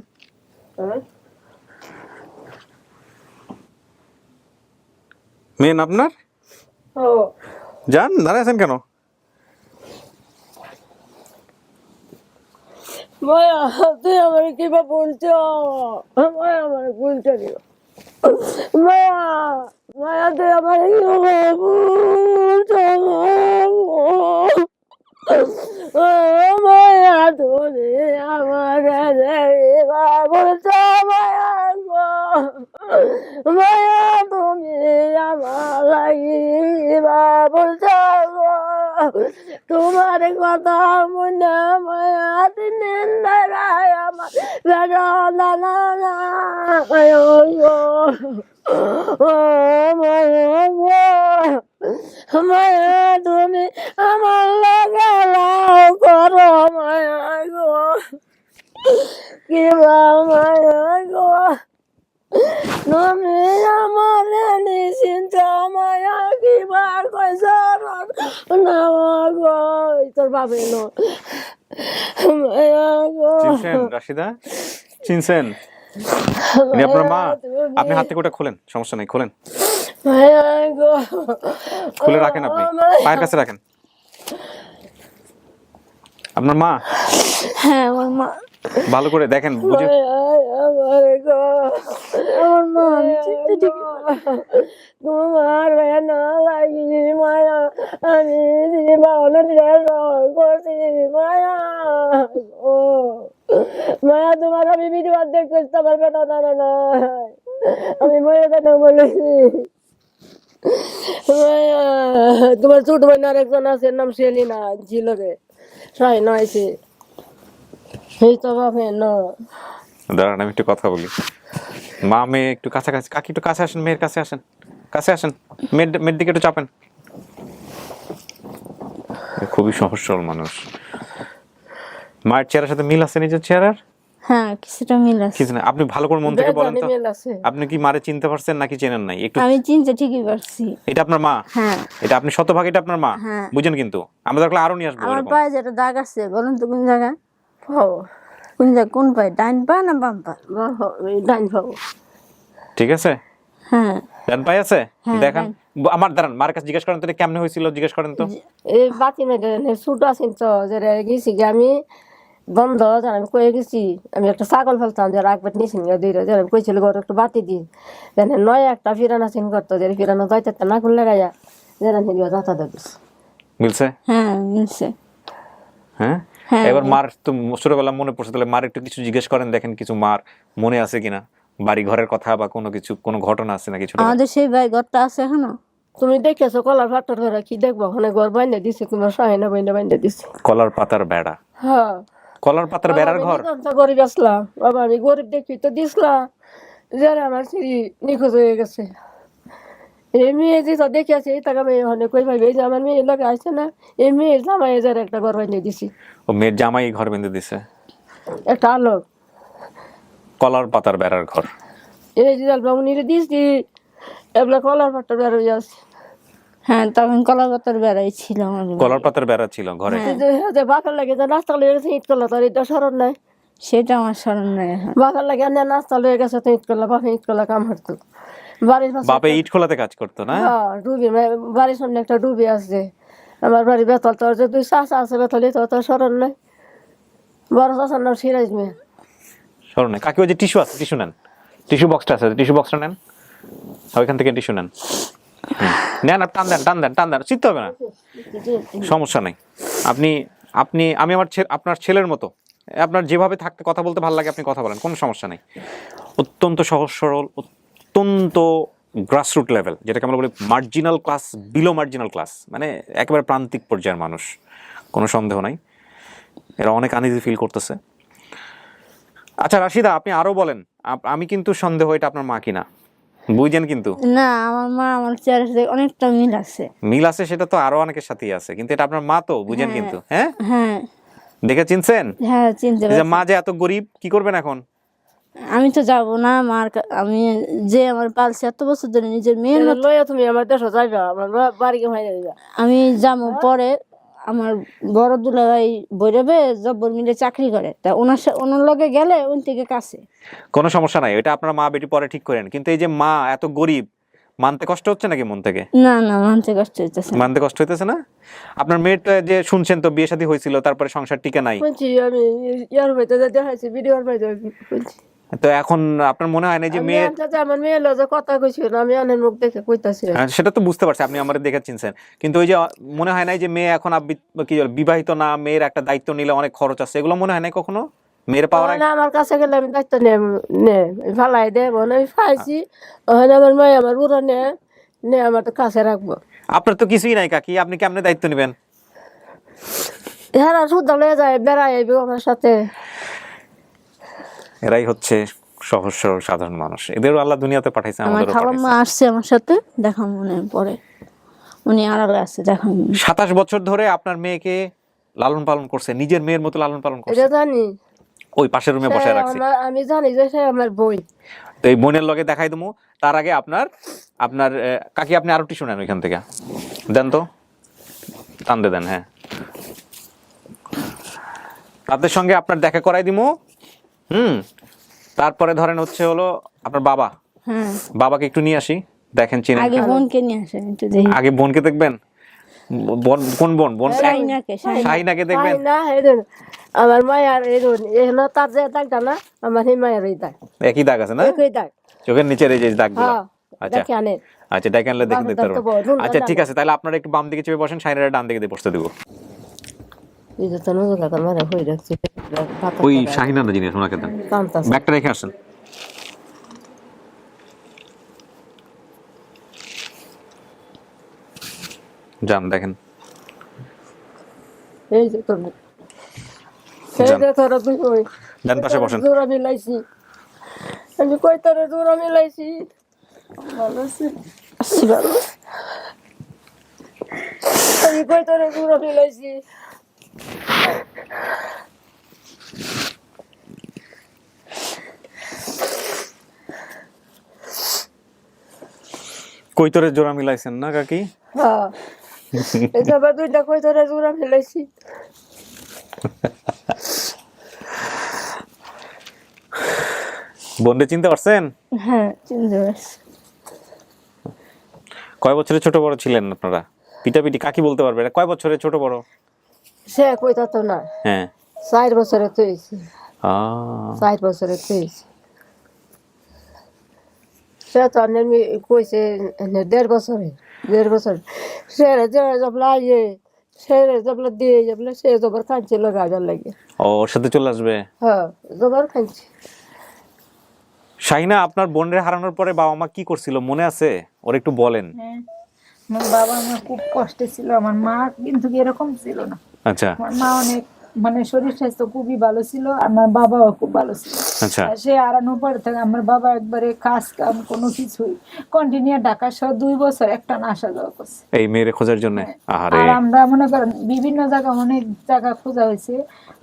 মেন আপনার? যান, দাঁড়ায় আছেন কেন? মায়া, তুই আমার কিবা বলছো, মায়া আমার বলতে দিও। মায়া, মায়া তুই আমার কিবা বলছো, মায়া তুমি আমার বলছো, মায়া গো, মায়া তুমি আমার লাগিবা বলছো গো, তোমার কথা মনে মায়া দিনের দাঁড়ায় আমার বেড়া মায়া গো, মায়া গো, মায়া তুমি আমার লাগে লাও করো, মায়া গো, কিবা মায়া গো, তুমি আমার নিশ্চিন্ত মায়া কিবা কইস না গো, তোর বাবে নো মায়া গো। চিনছেন রাশিদা? চিনছেন? ইনি আপনার মা? আপনি হাত থেকে ওটা খোলেন, সমস্যা নেই, খোলেন, মায়া গো, খুলে রাখেন, আপনি পায়ের কাছে রাখেন। আপনার মা? হ্যাঁ, আমার মা। ভালো করে দেখেন, বুঝে। আমার গো, আমার মা, আমি চিনতে ঠিক তোমার না লাগি মায়া, আমি জীবনে করছি মায়া ও মায়া, তোমার আমি ভিডিও অর্ধেক করছি, আমার বেটা দাঁড়া নাই, আমি মরে যেতে বলেছি মায়া। তোমার ছোট বোন আর একজন আছে, নাম সেলিনা, ছিল রে, 9 এই তো বাপে না। দাঁড়ান, আমি একটু কথা বলি। মা মেয়ে একটু কাছাকাছি, কাকি একটু কাছে আসেন, মেয়ের কাছে আসেন, কাছে আসেন, মেয়ের দিকে একটু চাপেন। খুবই সহজ সরল মানুষ। মায়ের চেহারার সাথে মিল আছে নিজের চেহারার? হ্যাঁ কিছুটা মিল আছে। কিছু না, আপনি ভালো করে মন থেকে বলেন তো, বেজানি মিল আছে। আপনি কি মারে চিনতে পারছেন নাকি চেনেন নাই একটু? আমি চিনতে ঠিকই পারছি। এটা আপনার মা? হ্যাঁ এটা আপনি শতভাগ এটা আপনার মা, হ্যাঁ। বুঝেন? কিন্তু আমরা দেখলে আরো নিয়ে আসবো আমার এরকম। পায়ে যেটা দাগ আছে বলেন তো কোন জায়গা? ভাও কোন জায়গা, কোন পায়ে, ডাইন পা না বাম পা? ডাইন ভাও। ঠিক আছে, হ্যাঁ ডান পায়ে আছে, হ্যাঁ, দেখান। আমার দাঁড়ান, মার কাছে জিজ্ঞেস করেন তো এটা কেমনে হয়েছিল, জিজ্ঞেস করেন তো। এই বাতি মেঘে ছোট আছেন তো যারা গেছি গিয়ে আমি বন্ধ যারা আমি কয়ে গেছি, আমি একটা ছাগল ফেলতাম যারা একবার নিয়েছি দুইটা, যারা আমি কইছিল ঘর একটা বাতি দিই, যেন নয় একটা ফিরানো আছেন করতো, যারা ফিরানো যাইতে না করলে গাইয়া যারা নিয়ে যাতা দেবে। মিলছে? হ্যাঁ মিলছে। হ্যাঁ। হ্যাঁ। এবার মার তো ছোটবেলা মনে পড়ছে, তাহলে মার একটু কিছু জিজ্ঞেস করেন, দেখেন কিছু মার মনে আছে কিনা, বাড়ি ঘরের কথা বা কোনো কিছু, কোনো ঘটনা আছে নাকি ছোট? আমাদের সেই ভাই ঘরটা আছে এখনো। তুমি দেখেছো কলার ফাটার ঘরে কি দেখবো, ওখানে ঘর বাইন্দা দিছে, তোমার সাহেনা বাইন্দা দিছে। কলার পাতার বেড়া? হ্যাঁ কলার পাতার বেড়ার ঘর? গরিব আসলাম বাবা, আমি গরিব দেখি তো দিসলাম, যারা আমার স্ত্রী নিখোঁজ হয়ে গেছে। এই মেয়ে যে দেখে আছে এই টাকা মেয়ে ওখানে কই পাইবে, এই যে আমার মেয়ে লোক আসছে না, এই মেয়ের জামাই যারা একটা ঘর বাইন্দা দিছি, ও মেয়ের জামাই ঘর বেঁধে দিছে? একটা আলোক কলার পাতার বেড়ার ঘর? এই যে বাবুনিরে দিছি, এগুলা কলার ফাটার বের হয়ে আছে। হ্যাঁ তখন কলাপাতার বেড়াই ছিল আমাদের বাড়ি। কলার পাতার বেড়া ছিল ঘরে? যে বাঁকার লাগে যে নাস্তা লয়ে গেছে ইট করলা, তোর এটা স্মরণ নাই? সেটা আমার স্মরণ নেই এখন। বাঁকার লাগে নাস্তা লয়ে গেছে তো ইট করলা, বাপে ইট করলা কাম হারতো বাড়ির পাশে। বাপে ইট খোলাতে কাজ করতো না? হ্যাঁ ডুবি, বাড়ির সামনে একটা ডুবি আছে, আমার বাড়ি বেতল, তোর যে দুই চাষা আছে বেতলি, তো তোর স্মরণ নাই? বড় চাষার নাম সিরাজ মেয়ে। স্মরণ নেই? কাকি ওই যে টিস্যু আছে, টিস্যু নেন, টিস্যু বক্সটা আছে, টিস্যু বক্সটা নেন, ওইখান থেকে টিস্যু নেন। নেন, আর টান দেন, টান দেন, টান দেন, চিনতে হবে না, সমস্যা নেই। আপনি আপনি আমি আমার আপনার ছেলের মতো, আপনার যেভাবে থাকতে কথা বলতে ভালো লাগে আপনি কথা বলেন, কোনো সমস্যা নেই। অত্যন্ত সহজ সরল, অত্যন্ত গ্রাসরুট লেভেল, যেটাকে আমরা বলি marginal class, below marginal class, মানে একেবারে প্রান্তিক পর্যায়ের মানুষ, কোনো সন্দেহ নাই। এরা অনেক আনইজি ফিল করতেছে। আচ্ছা রাশিদা, আপনি আরো বলেন, আমি কিন্তু সন্দেহ এটা আপনার মা কিনা, বুঝছেন? কিন্তু না আমার মা আমার চেহারার সাথে অনেকটা মিল আছে। মিল আছে, সেটা তো আরো অনেকের সাথেই আছে, কিন্তু এটা আপনার মা তো, বুঝেন? কিন্তু হ্যাঁ হ্যাঁ দেখে চিনছেন? হ্যাঁ চিনতে যে পারছি। মা যে এত গরিব, কি করবেন এখন? আমি তো যাবো না আমি যে আমার পালছে এত বছর ধরে নিজের মেয়ের মতো, লইয়া তুমি আমার দেশে যাইবা, আমার বাড়ি কে ভাই যাইবা। আমি যাবো পরে। আমার বড় দুলাভাই বৈরবে জব্বর মিলে চাকরি করে, তা ওনার লগে গেলে উন থেকে কাছে। কোনো সমস্যা নাই, এটা আপনার মা বেটি পরে ঠিক করেন, কিন্তু এই যে মা এত গরিব, মানতে কষ্ট হচ্ছে নাকি মন থেকে? না না মানতে কষ্ট হইতেছে না। মানতে কষ্ট হইতেছে না? আপনার মেয়েটা যে শুনছেন তো বিয়ে শাদী হয়েছিল, তারপরে সংসার টিকে নাই, শুনছি আমি ইয়ার হইতে দেখাইছি, ভিডিওর বাইরে শুনছি। তো এখন আপনার মনে হয় না যে মেয়ে, আমার মেয়ে লজে কথা কইছিল, আমি অনেক মুখ দেখে কইতাছি। সেটা তো বুঝতে পারছি, আপনি আমার দেখে চিনছেন, কিন্তু ওই যে মনে হয় না যে মেয়ে এখন কি বিবাহিত না, মেয়ের একটা দায়িত্ব নিলে অনেক খরচ আছে, এগুলো মনে হয় না কখনো মেয়ের পাওয়ার? না আমার কাছে গেলে আমি দায়িত্ব নে ফালাই দেব, আমি ফাইছি ওখানে আমার মেয়ে আমার বুড়ো নে আমার তো কাছে রাখবো। আপনার তো কিছুই নাই কাকি, আপনি কেমনে দায়িত্ব নেবেন? হ্যাঁ শুদ্ধ লয়ে যায়, বেড়াই আইব আমার সাথে। এরাই হচ্ছে সহজ সরল সাধারণ মানুষ, এদেরও আল্লাহ দুনিয়াতে পাঠাইছে, আমার আমাদেরও খালাম্মা পাঠাইছে। আসছে আমার সাথে, দেখা মনে পরে উনি আড়ালে আছে, দেখা মনে। 27 বছর ধরে আপনার মেয়েকে লালন পালন করছে, নিজের মেয়ের মতো লালন পালন করছে। এটা জানি, ওই পাশের রুমে বসে রাখছি, আমি জানি যে সে আমার বই। তো এই বোনের লগে দেখাই দেবো। তার আগে আপনার কাকি আপনি আরো টিস্যু নেন ওইখান থেকে, দেন তো, টান দেন। হ্যাঁ, তাদের সঙ্গে আপনার দেখা করাই দিমু। তারপরে ধরেন হচ্ছে হলো আপনার বাবা, হ্যাঁ বাবাকে একটু নিয়ে আসি, দেখেন চিনেন? আগে বোনকে নিয়ে আসেন একটু দেখি। আগে বোনকে দেখবেন। কোন বোন? শাহিনাকে, শাহিনাকে দেখবেন। না আমার মায়ের এখানে তার যে দাগটা না, আমার সেই মায়ের এই দাগ, একই দাগ আছে না একই দাগ। চোখের নিচের এই যে দাগগুলো? হ্যাঁ আচ্ছা দেখে আনে। আচ্ছা, ডেকে আনলে দেখে দিতে বাবার দাগ তো বড়, পারবেন। আচ্ছা দাগ। ঠিক আছে, তাহলে আপনারা একটু বাম দিকে চেপে বসেন, শাহিনারা ডান দিকে দিয়ে বসতে দেবো। এই যে তো নজর লাগার মারে হয়ে রাখছে, ওই শাহিনার জিনিস ওনাকে দেন, টানতাছে। ব্যাগটা রেখে আসেন। যান দেখেন, এই যে তোর এই যে তোর দুই ডান পাশে বসেন। জোড়া মিলাইছি, আমি কই তোর জোড়া মিলাইছি। ভালো আছে, আছি ভালো, আমি কই তোর জোড়া মিলাইছি। কৈতরের জোড়া মিলাইছেন না কাকি? হ্যাঁ এটা আবার দুইটা কই ধরে জোড়া ফেলাইছি। বোনরে চিনতে পারছেন? হ্যাঁ চিনতে পারছি। কয় বছরের ছোট বড় ছিলেন আপনারা? পিটাপিটি কাকি বলতে পারবে, এটা কয় বছরের ছোট বড়? সে কইতা তো না, হ্যাঁ 4 বছরে তো হয়েছি, আহ, 4 বছরে তো হয়েছি। সে তো আমি কইছে 1.5 বছরে, 1.5 বছর সে জবলা ইয়ে সে জবলা দিয়ে জবলা সে জবর কাঁদছিল গাজার লাগে। ও ওর সাথে চলে আসবে। হ্যাঁ জবর কাঁদছে। শাহিনা, আপনার বোনরে হারানোর পরে বাবা মা কি করছিল মনে আছে? ওর একটু বলেন। হ্যাঁ, আমার বাবা আমার খুব কষ্টে ছিল, আমার মা কিন্তু এরকম ছিল না। আচ্ছা আমার মা অনেক মানে শরীর স্বাস্থ্য খুবই ভালো ছিল, আমার বাবাও খুব ভালো ছিল। আচ্ছা আর সে হারানোর পর থেকে আমার বাবা একবারে কাজ কাম কোনো কিছুই কন্টিনিউ ঢাকা সহ 2 বছর একটা না আসা যাওয়া করছে। এই মেয়েরে খোঁজার জন্য। আহারে আর আমরা মনে করেন বিভিন্ন জায়গা অনেক জায়গা খোঁজা হয়েছে,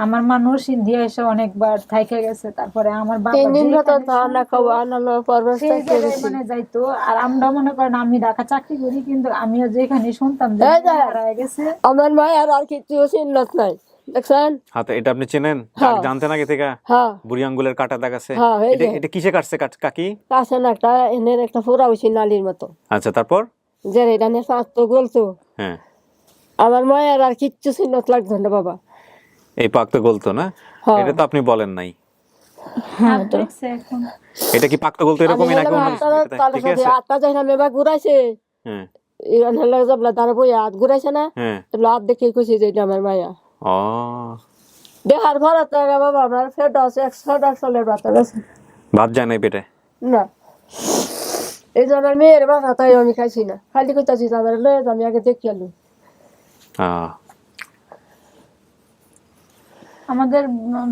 আমার মা নরসিংদী এসে অনেকবার থাইকে গেছে। তারপরে আমার বাবা 3 দিন মতো যেখানে ধান খাওয়া আনানো পরবর্তী সেই জায়গায় মানে যাইতো। আর আমরা মনে করেন আমি ঢাকা চাকরি করি, কিন্তু আমিও যেখানে শুনতাম যে এই যে, হারায় গেছে। আমার মায়ের আর কিছু চিন্নত নাই, দেখছেন? হাতে এটা আপনি চেনেন? হ্যাঁ। জানতেন আগে থেকে? হ্যাঁ বুড়ি আঙ্গুলের কাটা দাগ আছে। হ্যাঁ, এই এটা যে। এটা কিসে কাটছে কাকি? কাছে না একটা এনের একটা ফোড়া হয়েছে নালির মতো, আচ্ছা তারপর? যে এটা নিয়ে শ্বাস তো গলতো। হ্যাঁ আমার মায়ের আর কিচ্ছু চিন্নত লাগতো না বাবা। এই পাক তো গলতো না? হ্যাঁ। এটা তো আপনি বলেন নাই। হ্যাঁ দেখছে এখন। এটা কি পাক তো গলতো এরকমই নাকি অন্য কিছু? এটা ঠিক আছে। আটটা যাই না মেবা ঘুরাইছে, হ্যাঁ এখানে জবলা তারা বই হাত ঘুরাইছে না, হ্যাঁ হাত দেখে কইছে যে এটা আমার মায়া। ও দেহার ভরা তো বাবা আমার ফেট আছে 100 সালের বাতার আছে ভাত যায় নাই পেটে? না। এই যে আমার মেয়ের বাসা তাই আমি খাইছি না, খালি কইতাছি আমার লয়ে আমি আগে দেখি আলু। আহ, আমাদের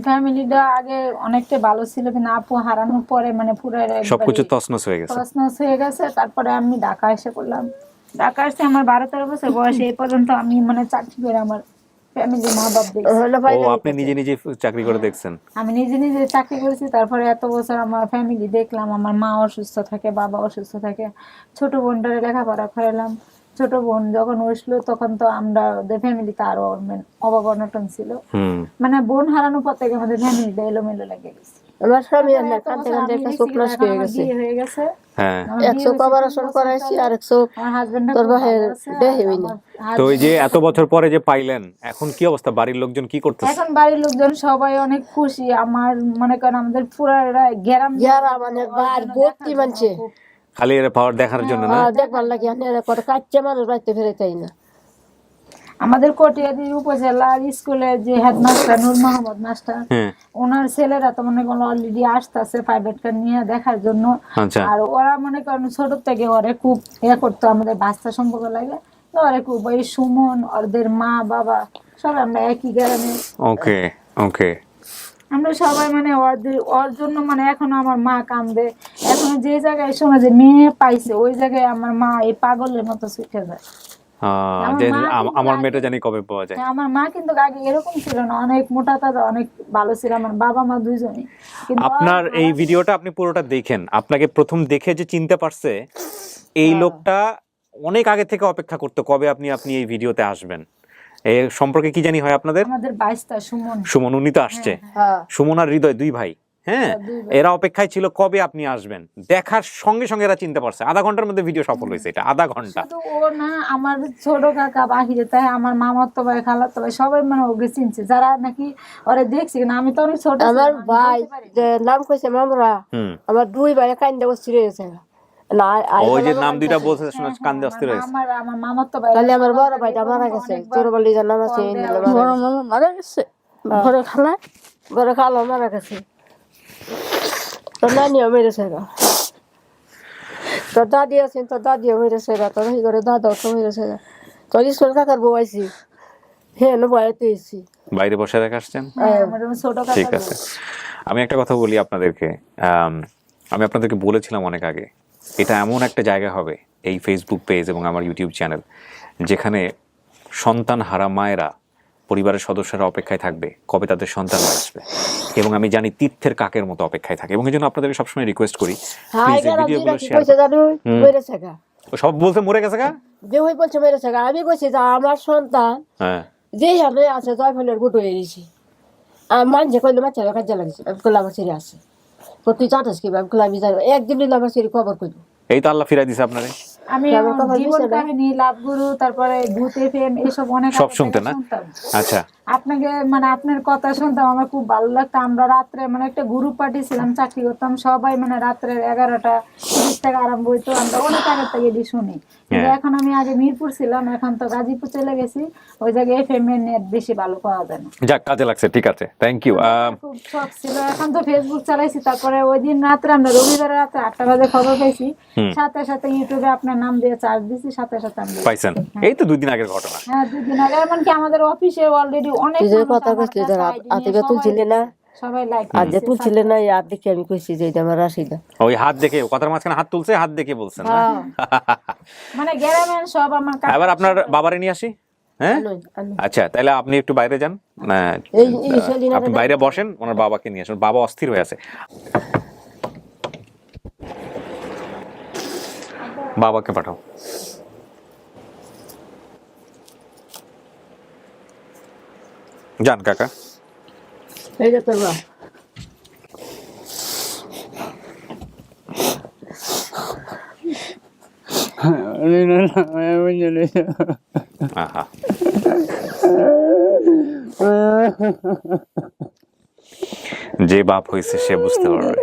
ফ্যামিলিটা আগে অনেকটা ভালো ছিল, কিন্তু আপু হারানোর পরে মানে পুরো সবকিছু তছনছ হয়ে গেছে। তছনছ হয়ে গেছে। তারপরে আমি ঢাকা এসে করলাম, ঢাকা এসে আমার 12-13 বছর বয়সে এই পর্যন্ত আমি মানে চাকরি করে আমার ফ্যামিলি মা বাপ দেখছি। হলো ও ভাই আপনি নিজে নিজে চাকরি করে দেখছেন? আমি নিজে নিজে চাকরি করেছি, তারপরে এত বছর আমার ফ্যামিলি দেখলাম, আমার মা অসুস্থ থাকে, বাবা অসুস্থ থাকে, ছোট বোনটারে লেখাপড়া করালাম। ছোট বোন যখন হয়েছিল তখন তো আমরা ওদের ফ্যামিলিতে আরো অভাব অনটন ছিল, হুম মানে বোন হারানোর পর থেকে আমাদের ফ্যামিলিটা এলোমেলো লেগে গেছে। আমার স্বামী তারপরে আমার এত কাঁদতে বছর কাঁদতে আমি একটা দেখছি চোখ কি নষ্ট এখন হয়ে আমার গেছে, বিয়ে হয়ে গেছে। হ্যাঁ। আমার বিয়ে 100 হয়েছে অপারেশন 3 বছর করাইছি চলে। আর 100 আমার হাজবেন্ডটা তোর খুব বাহের ভালো আছে, দেহ আর হইনি। আমার তো ওই যে এত বছর পরে যে পাইলেন, এখন কি অবস্থা? বাড়ির লোকজন কি করতেছে? এখন বাড়ির লোকজন সবাই অনেক খুশি। আমার মনে করেন আমাদের পুরা গ্রাম যারা মানে বার ভর্তি মানছে খালি এর পাওয়ার দেখার জন্য না? দেখবার লাগে করে কাচ্চা মানুষ বাড়িতে ফেরে তাই না। আমাদের কটিয়াদি উপজেলার স্কুলের যে হেডমাস্টার নূর মোহাম্মদ মাস্টার, হ্যাঁ ওনার ছেলেরা তো মনে করেন অলরেডি আসতেছে প্রাইভেট কার নিয়ে দেখার জন্য। আচ্ছা আর ওরা মনে করেন ছোট থেকে ওরে খুব করতো, আমাদের বাচ্চা সম্পর্ক লাগে তো ওরে খুব, ওই সুমন ওদের মা বাবা সব আমরা একই গ্রামে। ওকে ওকে। আমরা সবাই মানে ওর জন্য মানে এখনো আমার মা কান্দে। এখন যে জায়গায় শোনা যে মেয়ে পাইছে ওই জায়গায় আমার মা এই পাগলের মতো শিখে যায়। যে আমার মা কিন্তু আমার মেয়েটা আগে- জানি কবে পাওয়া যায়। আমার মা কিন্তু আগে এরকম ছিল না, অনেক মোটা তাজা, অনেক ভালো ছিল আমার বাবা মা দুইজনই। কিন্তু আপনার এই ভিডিওটা আপনি পুরোটা দেখেন, আপনাকে প্রথম দেখে যে চিনতে পারছে এই লোকটা অনেক আগে থেকে অপেক্ষা করতো কবে আপনি এই ভিডিওতে আসবেন। এই সম্পর্কে কি জানি হয় আপনাদের? আমাদের 22টা সুমন। সুমন উনি তো আসছে। হ্যাঁ সুমন আর হৃদয় 2 ভাই। হ্যাঁ এরা অপেক্ষায় ছিল কবে আপনি আসবেন। দেখার সঙ্গে সঙ্গে এরা চিনতে পারছে। আধা ঘন্টার মধ্যে ভিডিও সফল হয়েছে। এটা আধা ঘন্টা। শুধু ও না, আমার ছোট কাকা বাহিরে, তাই আমার মামাতো ভাই খালাতো ভাই সবাই মানে ওকে চিনছে, যারা নাকি ওরে দেখছে। না আমি তো অনেক ছোট ছিলাম, আমার আমি ভাই বলতে পারি না। যে নাম কইছে মামরা, হুম আমার 2 ভাই কান্দে বসে রয়েছে না। ওই যে নাম 2টা বলছে শোনা কান্দে অস্থির হয়েছে। আমার মামাতো ভাই তাহলে আমার বড় ভাইটা মারা গেছে, তোর বলি যে নাম আছে বড় মামা মারা গেছে, বড় খালা বড় খালো মারা গেছে, তোর নানিও মেরেছে গা, তোর দাদি আছেন, তোর দাদিও মেরেছে গা, তোর এই করে দাদাও তো মেরেছে গা, তোর স্কুল কাকার বউ আইছি হ্যাঁ বয়াতে এসেছি। বাইরে বসে রেখে আসছেন? হ্যাঁ, আমার ছোট কাকা। ঠিক আছে। আমি একটা কথা বলি আপনাদেরকে। আমি আপনাদেরকে বলেছিলাম অনেক আগে, এটা এমন একটা জায়গা হবে এই ফেসবুক পেজ এবং আমার ইউটিউব চ্যানেল, যেখানে সন্তান হারা মায়েরা পরিবারের সদস্যরা অপেক্ষায় থাকবে কবে তাদের সন্তান আসবে, এবং আমি জানি তীর্থের কাকের মতো অপেক্ষায় থাকে। এবং এই জন্য আপনাদেরকে সবসময় রিকোয়েস্ট করি, হাই প্লিজ এই গেলাম ভিডিওগুলো কি শেয়ার কইছে জানো মেরেছে গা, ও সব বলছে মরে গেছে গা? যে ওই বলছে মেরেছে গা। আমি কইছি যে আমার সন্তান হ্যাঁ যে হামে আছে জয়ফলের গুটো এরিছি আর মানছে কইলে বাচ্চারা কাজে লাগছে আমি কইলে আমার ছেড়ে আছে তুই জানিস কি আমি কইলে আমি জানি একদিন নিলে আমার ছেড়ে খবর কইব এই তো আল্লাহ ফিরাই দিছে আপনারে। আমি কেমন কথা জীবন বলছে না? কাহিনী লাভ গুরু তারপরে ভূত এফএম এসব অনেক সব আগে শুনতেন থেকে না? শুনতাম। আচ্ছা আপনাকে মানে আপনার কথা শুনতাম আমার খুব ভালো লাগতো। আমরা রাত্রে মানে একটা গ্রুপ পার্টি ছিলাম, চাকরি করতাম সবাই, মানে রাত্রে 11টা 30 থেকে আরম্ভ হইতো। আমরা অনেক আগের থেকে এটি শুনি, কিন্তু হ্যাঁ। এখন আমি আগে মিরপুর ছিলাম, এখন তো গাজীপুর চলে গেছি। ওই জায়গায় এফএম এর নেট বেশি ভালো পাওয়া যায় না। যাক কাজে লাগছে, ঠিক আছে, থ্যাংক ইউ। খুব শখ ছিল। এখন তো ফেসবুক চালাইছি। তারপরে ওই দিন রাত্রে আমরা রবিবার রাত্রে 8টা বাজে খবর পাইছি, সাথে সাথে ইউটিউবে আপনার নাম দিয়ে চার্জ দিছি, সাথে সাথে আমি পাইছেন? এই তো 2 দিন আগের ঘটনা। হ্যাঁ 2 দিন আগে। এমনকি আমাদের অফিসে অলরেডি অনেক তুই যে মানুষ কথা আমার কইছিলি কাছে যারা ID আতে নিয়ে তুলছিলে না সবাই লাইক আর যে তুলছিলে না আর দেখি আমি কইছি যে এটা আমার রাশিদা। ওই হাত দেখে, কথার মাঝখানে হাত তুলছে, হাত দেখে বলছেন না? মানে গ্রামের সব আমার কাছে। এবার আপনার বাবারে নিয়ে আসি। হ্যাঁ আচ্ছা, তাহলে আপনি একটু বাইরে যান, আপনি বাইরে বসেন, ওনার বাবাকে নিয়ে আসুন, বাবা অস্থির হয়ে আছে। বাবাকে পাঠাও। যান কাকা। এই যে তোর বাপ। আহা, যে বাপ হয়েছে সে বুঝতে পারবে।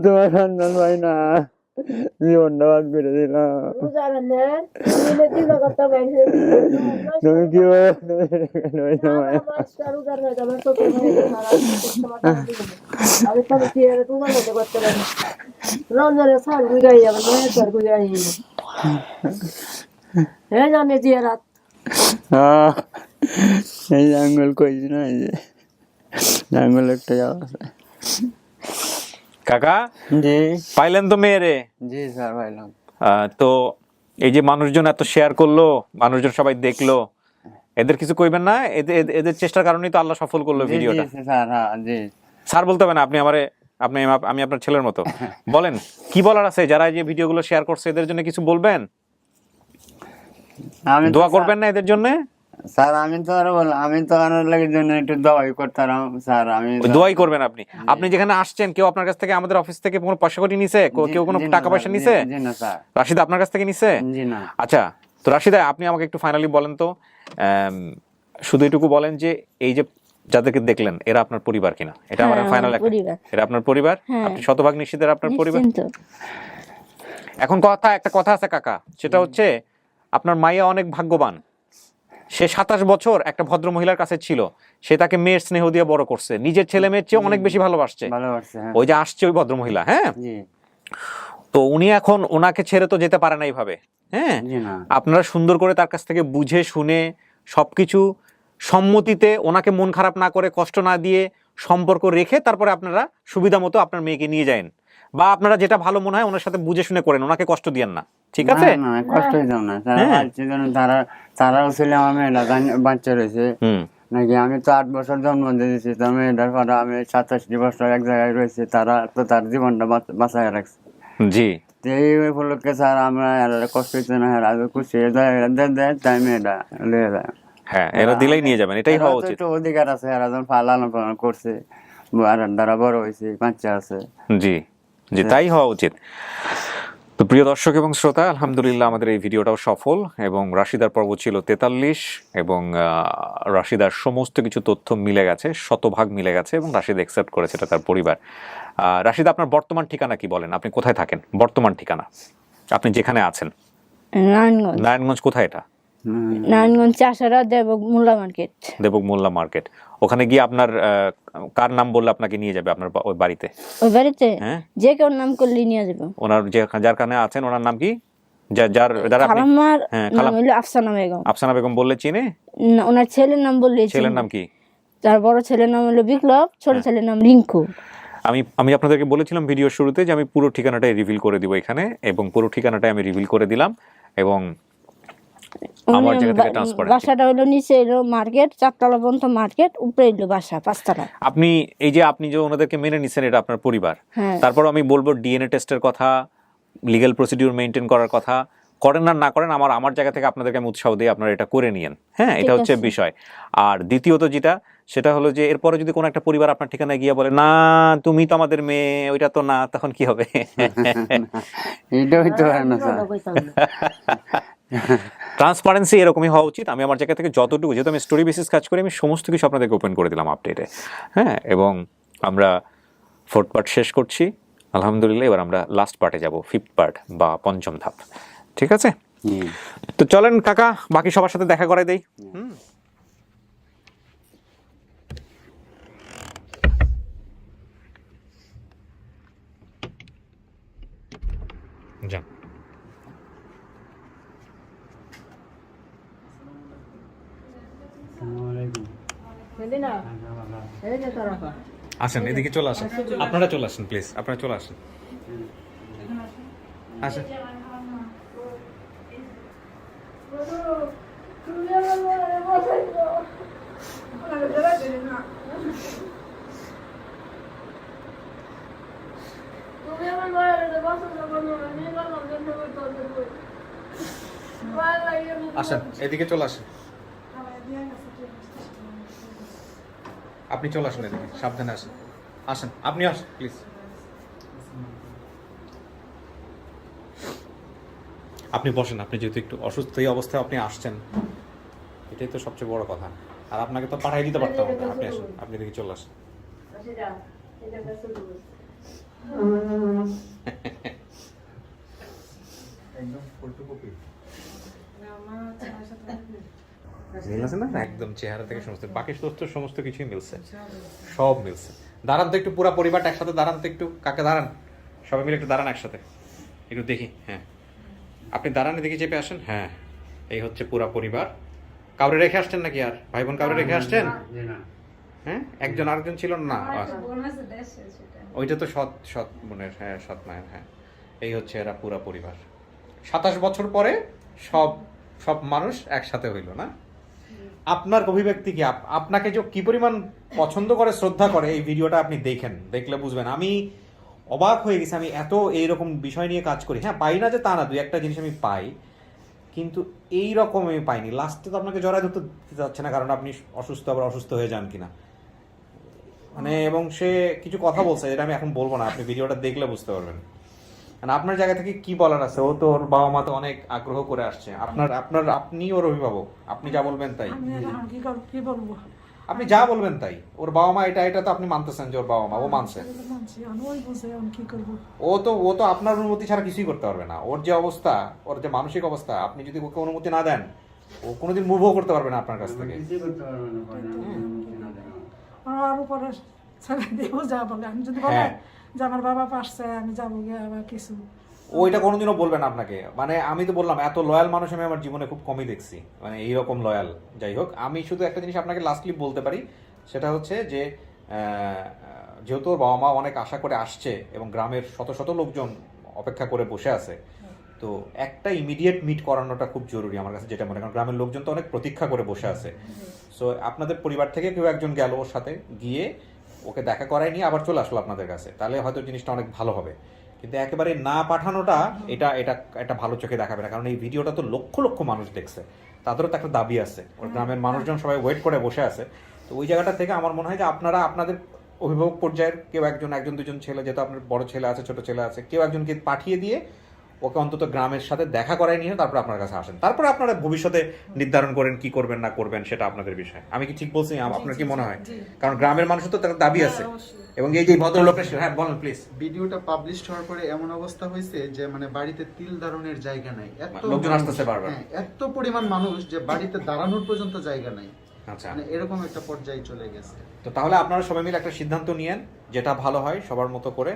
তোমার সন্তান ভাই না, জীবনটা বাদ করে দিলাম। তুমি কি এই জঙ্গল কইছি না, এই যে জঙ্গল একটা যাওয়া আছে। কাকা জি পাইলেন তো মেয়েরে? জি স্যার পাইলাম। তো এই যে মানুষজন এত শেয়ার করলো, মানুষজন সবাই দেখলো, এদের কিছু কইবেন না? এদের চেষ্টার কারণেই তো আল্লাহ সফল করলো ভিডিওটা। স্যার হ্যাঁ জি স্যার বলতে হবে না, আপনি আমারে, আমি আপনার ছেলের মতো। বলেন কি বলার আছে? যারা এই যে ভিডিওগুলো শেয়ার করছে এদের জন্য কিছু বলবেন? আমি দোয়া করবেন না এদের জন্য? স্যার আমি তো আর বল, আমি তো আনার লাগের জন্য একটু দোয়াই করতাম স্যার। আমি দোয়াই করবেন আপনি? আপনি যেখানে আসছেন কেউ আপনার কাছ থেকে, আমাদের অফিস থেকে কোনো পয়সা করি নিছে? কেউ কোনো টাকা পয়সা নিছে? জি না স্যার। রাশিদা আপনার কাছ থেকে নিছে? জি না। আচ্ছা, তো রাশিদা আপনি আমাকে একটু ফাইনালি বলেন তো, শুধু এটুকু বলেন যে এই যে যাদেরকে দেখলেন এরা আপনার পরিবার কিনা? এটা আমার ফাইনাল একটা, এরা আপনার পরিবার? আপনি শতভাগ নিশ্চিত এরা আপনার পরিবার? এখন একটা কথা আছে কাকা, সেটা হচ্ছে আপনার মাইয়া অনেক ভাগ্যবান। সে 27 বছর একটা ভদ্র মহিলার কাছে ছিল, সে তাকে মেয়ের স্নেহ দিয়ে বড় করছে, নিজের ছেলে মেয়ের চেয়ে অনেক বেশি ভালোবাসছে। ওই যে আসছে ওই ভদ্র মহিলা, হ্যাঁ, তো উনি এখন ওনাকে ছেড়ে তো যেতে পারে না এইভাবে। হ্যাঁ, আপনারা সুন্দর করে তার কাছ থেকে বুঝে শুনে সবকিছু সম্মতিতে, ওনাকে মন খারাপ না করে, কষ্ট না দিয়ে সম্পর্ক রেখে তারপরে আপনারা সুবিধা মতো আপনার মেয়েকে নিয়ে যান, বা আপনারা যেটা ভালো মনে হয় ওনার সাথে বুঝে শুনে করেন, ওনাকে কষ্ট দিয়েন না, ঠিক আছে? কষ্ট হইতাম না তারাও ছিল আমার মেয়েটা বাচ্চা রয়েছে নাকি। আমি তো 8 বছর জন্ম দিয়েছি, তার মেয়েটার পর আমি 87 বছর এক জায়গায় রয়েছে, তারা তো তার জীবনটা বাঁচায় রাখছে। জি, এই উপলক্ষে স্যার আমরা কষ্ট হইতে না, খুশি দেয় তাই মেয়েটা লিয়ে যায়। হ্যাঁ, এরা দিলেই নিয়ে যাবেন, এটাই হওয়া উচিত। অধিকার আছে, এরা যখন লালন পালন করছে, দ্বারা বড় হয়েছে, বাচ্চা আছে। জি জি, তাই হওয়া উচিত। তো প্রিয় দর্শক এবং শ্রোতা, আলহামদুলিল্লাহ আমাদের এই ভিডিওটাও সফল, এবং রাশিদার পর্ব ছিল 43, এবং রাশিদার সমস্ত কিছু তথ্য মিলে গেছে, শতভাগ মিলে গেছে, এবং রাশিদা অ্যাকসেপ্ট করেছে এটা তার পরিবার। রাশিদা আপনার বর্তমান ঠিকানা কি বলেন? আপনি কোথায় থাকেন? বর্তমান ঠিকানা আপনি যেখানে আছেন? নারায়ণগঞ্জ কোথায় এটা? নারায়ণগঞ্জ চাষারা দেবক মোল্লা মার্কেট। দেবক মোল্লা মার্কেট। ওখানে গিয়ে আপনার কার নাম বললে আপনাকে নিয়ে যাবে আপনার ওই বাড়িতে? ওই বাড়িতে হ্যাঁ, যে কেউ নাম করলে নিয়ে যাবে। ওনার যার কানে আছেন ওনার নাম কি? যার খালাম্মার নাম হলো আফসানা বেগম। আফসানা বেগম বললে চিনে? না, ওনার ছেলের নাম বললে। ছেলের নাম কি? তার বড় ছেলের নাম হলো বিপ্লব, ছোট ছেলের নাম রিঙ্কু। আমি আপনাদেরকে বলেছিলাম ভিডিওর শুরুতে যে আমি পুরো ঠিকানাটাই রিভিল করে দিব এখানে, এবং পুরো ঠিকানাটাই আমি রিভিল করে দিলাম। এবং আমার জায়গা থেকে ট্রান্সফার। বাসাটা হলো নিচে হলো মার্কেট, 4 তলা পর্যন্ত মার্কেট, উপরে হলো বাসা 5 তলা। আপনি এই যে আপনি যে ওনাদেরকে মেনে নিছেন, এটা আপনার পরিবার। হ্যাঁ। তারপর আমি বলবো ডিএনএ টেস্টের কথা, লিগ্যাল প্রসিডিউর মেনটেন করার কথা, করেন আর না করেন আমার জায়গা থেকে আপনাদেরকে আমি উৎসাহ দিয়ে আপনারা এটা করে নিয়েন। হ্যাঁ, এটা হচ্ছে বিষয়। আর দ্বিতীয়ত যেটা, সেটা হলো যে এরপরে যদি কোনো একটা পরিবার আপনার ঠিকানায় গিয়ে বলে না তুমি তো আমাদের মেয়ে, ওইটা তো না, তখন কি হবে? এটা হইতে পারে না স্যার। ট্রান্সপারেন্সি এরকমই হওয়া উচিত। আমি আমার জায়গা থেকে যতটুকু, যেহেতু আমি স্টোরি বেসিস কাজ করি, আমি সমস্ত কিছু আপনাদেরকে ওপেন করে দিলাম আপডেটে। হ্যাঁ, এবং আমরা 4th পার্ট শেষ করছি আলহামদুলিল্লাহ। এবার আমরা লাস্ট পার্টে যাব, 5th পার্ট বা 5ম ধাপ। ঠিক আছে, তো চলেন কাকা বাকি সবার সাথে দেখা করাই দেই। যান। মেদিনা, এই যে তোরা কর। আসেন, এদিকে চলে আসেন, আপনারা চলে আসেন প্লিজ, আপনারা চলে আসেন, আসেন। তুমি আমার মনে বসাইছো। আমার জোড়া দিলি না। তুমি আমার মনে বসাইছো, আমি বললাম যে তুমি তোর দেবো। ভালো লাগে। আসেন, এদিকে চলে আসেন, আপনি চলে আসেন এদিকে, সাবধানে আসেন। আসেন, আপনি আসেন প্লিজ। আপনি বসেন, আপনি যেহেতু একটু অসুস্থ এই অবস্থায় আপনি আসছেন, এটাই তো সবচেয়ে বড় কথা। আর আপনাকে তো পাঠিয়ে দিতে পারতাম আমরা। আপনি আসেন, আপনি এদিকে চলে আসেন। আচ্ছা যা, এটা কাছে দেবো। একদম ফটোকপি। মিল আছে না? একদম চেহারা থেকে সমস্ত, বাকি সমস্ত কিছুই মিলছে, সব মিলছে। দাঁড়ান তো একটু, পুরো পরিবারটা একসাথে দাঁড়ান তো একটু, কাকে দাঁড়ান, সবাই মিলে একটু দাঁড়ান একসাথে, একটু দেখি। হ্যাঁ, আপনি দাঁড়ান, এদিকে চেপে আসেন। হ্যাঁ, এই হচ্ছে পুরা পরিবার। কাউরে রেখে আসছেন নাকি? আর ভাই বোন কাউরে রেখে আসছেন? হ্যাঁ, একজন আরেকজন ছিল না? ওইটা তো সৎ বোনের, হ্যাঁ, সৎ মায়ের। হ্যাঁ, এই হচ্ছে এরা পুরা পরিবার। 27 বছর পরে সব মানুষ একসাথে হইল না? আপনার অভিব্যক্তি কি? আপনাকে যে কি পরিমাণ পছন্দ করে, শ্রদ্ধা করে, এই ভিডিওটা আপনি দেখলে বুঝবেন। আমি অবাক হয়ে গেছি। আমি এত এইরকম বিষয় নিয়ে কাজ করি, হ্যাঁ, পাই না যে তা না, 2-1টা জিনিস আমি পাই, কিন্তু এই রকম আমি পাইনি। লাস্টে তো আপনাকে জড়ায় ধরতে দিতে যাচ্ছে না, কারণ আপনি অসুস্থ, আবার অসুস্থ হয়ে যান কিনা মানে। এবং সে কিছু কথা বলছে, যেটা আমি এখন বলবো না, আপনি ভিডিওটা দেখলে বুঝতে পারবেন। মানে আপনার জায়গা থেকে কি বলার আছে? ও তো ওর বাবা মা তো অনেক আগ্রহ করে আসছে। আপনি ওর অভিভাবক, আপনি যা বলবেন তাই। কি বলবো? আপনি যা বলবেন তাই। ওর বাবা মা এটা তো আপনি মানতেছেন যে ওর বাবা মা, ও মানছে। ও তো আপনার অনুমতি ছাড়া কিছুই করতে পারবে না। ওর যে অবস্থা, ওর যে মানসিক অবস্থা, আপনি যদি ওকে অনুমতি না দেন, ও কোনোদিন মুভও করতে পারবে না আপনার কাছ থেকে। আর উপরে ছেড়ে দিয়েও যা বলে, আমি যদি বলে যে আমার বাবা পাশে আমি যাবো গিয়ে আবার কিছু, ওইটা কোনোদিনও বলবেন আপনাকে। মানে আমি তো বললাম, এত লয়াল মানুষ আমি আমার জীবনে খুব কমই দেখছি, মানে এইরকম লয়াল। যাই হোক, আমি শুধু একটা জিনিস আপনাকে লাস্টলি বলতে পারি, সেটা হচ্ছে যে যেহেতু ওর বাবা মা অনেক আশা করে আসছে এবং গ্রামের শত শত লোকজন অপেক্ষা করে বসে আছে, তো একটা ইমিডিয়েট মিট করানোটা খুব জরুরি আমার কাছে, যেটা মনে করেন গ্রামের লোকজন তো অনেক প্রতীক্ষা করে বসে আছে। সো আপনাদের পরিবার থেকে কেউ একজন গেল ওর সাথে, গিয়ে ওকে দেখা করায় নিয়ে আবার চলে আসলো আপনাদের কাছে, তাহলে হয়তো জিনিসটা অনেক ভালো হবে। কিন্তু একেবারে না পাঠানোটা, এটা ভালো চোখে দেখাবে না, কারণ এই ভিডিওটা তো লক্ষ লক্ষ মানুষ দেখছে, তাদেরও তো একটা দাবি আছে। ওর গ্রামের মানুষজন সবাই ওয়েট করে বসে আছে। তো ওই জায়গাটা থেকে আমার মনে হয় যে আপনারা আপনাদের অভিভাবক পর্যায়ের কেউ একজন 1-2জন ছেলে, যেহেতু আপনার বড় ছেলে আছে, ছোট ছেলে আছে, কেউ একজনকে পাঠিয়ে দিয়ে ওকে অন্তত গ্রামের সাথে দেখা করায় নিয়ে তারপর আপনার কাছে আসেন। তারপরে আপনারা ভবিষ্যতে নির্ধারণ করেন কি করবেন না করবেন, সেটা আপনাদের বিষয়। আমি কি ঠিক বলছি? আপনার কি মনে হয়? কারণ গ্রামের মানুষের তো তার দাবি আছে, এবং এই যে ভদ্রলোকের, হ্যাঁ বলেন প্লিজ। ভিডিওটা পাবলিশ হওয়ার পরে এমন অবস্থা হয়েছে যে মানে বাড়িতে তিল দাঁড়ানোর জায়গা নাই, এত লোকজন আসতেছে বারবার, এত পরিমাণ মানুষ যে বাড়িতে দাঁড়ানোর পর্যন্ত জায়গা নাই। আচ্ছা, মানে এরকম একটা পর্যায়ে চলে গেছে। তো তাহলে আপনারা সবাই মিলে একটা সিদ্ধান্ত নিয়েন, যেটা ভালো হয় সবার মতো করে।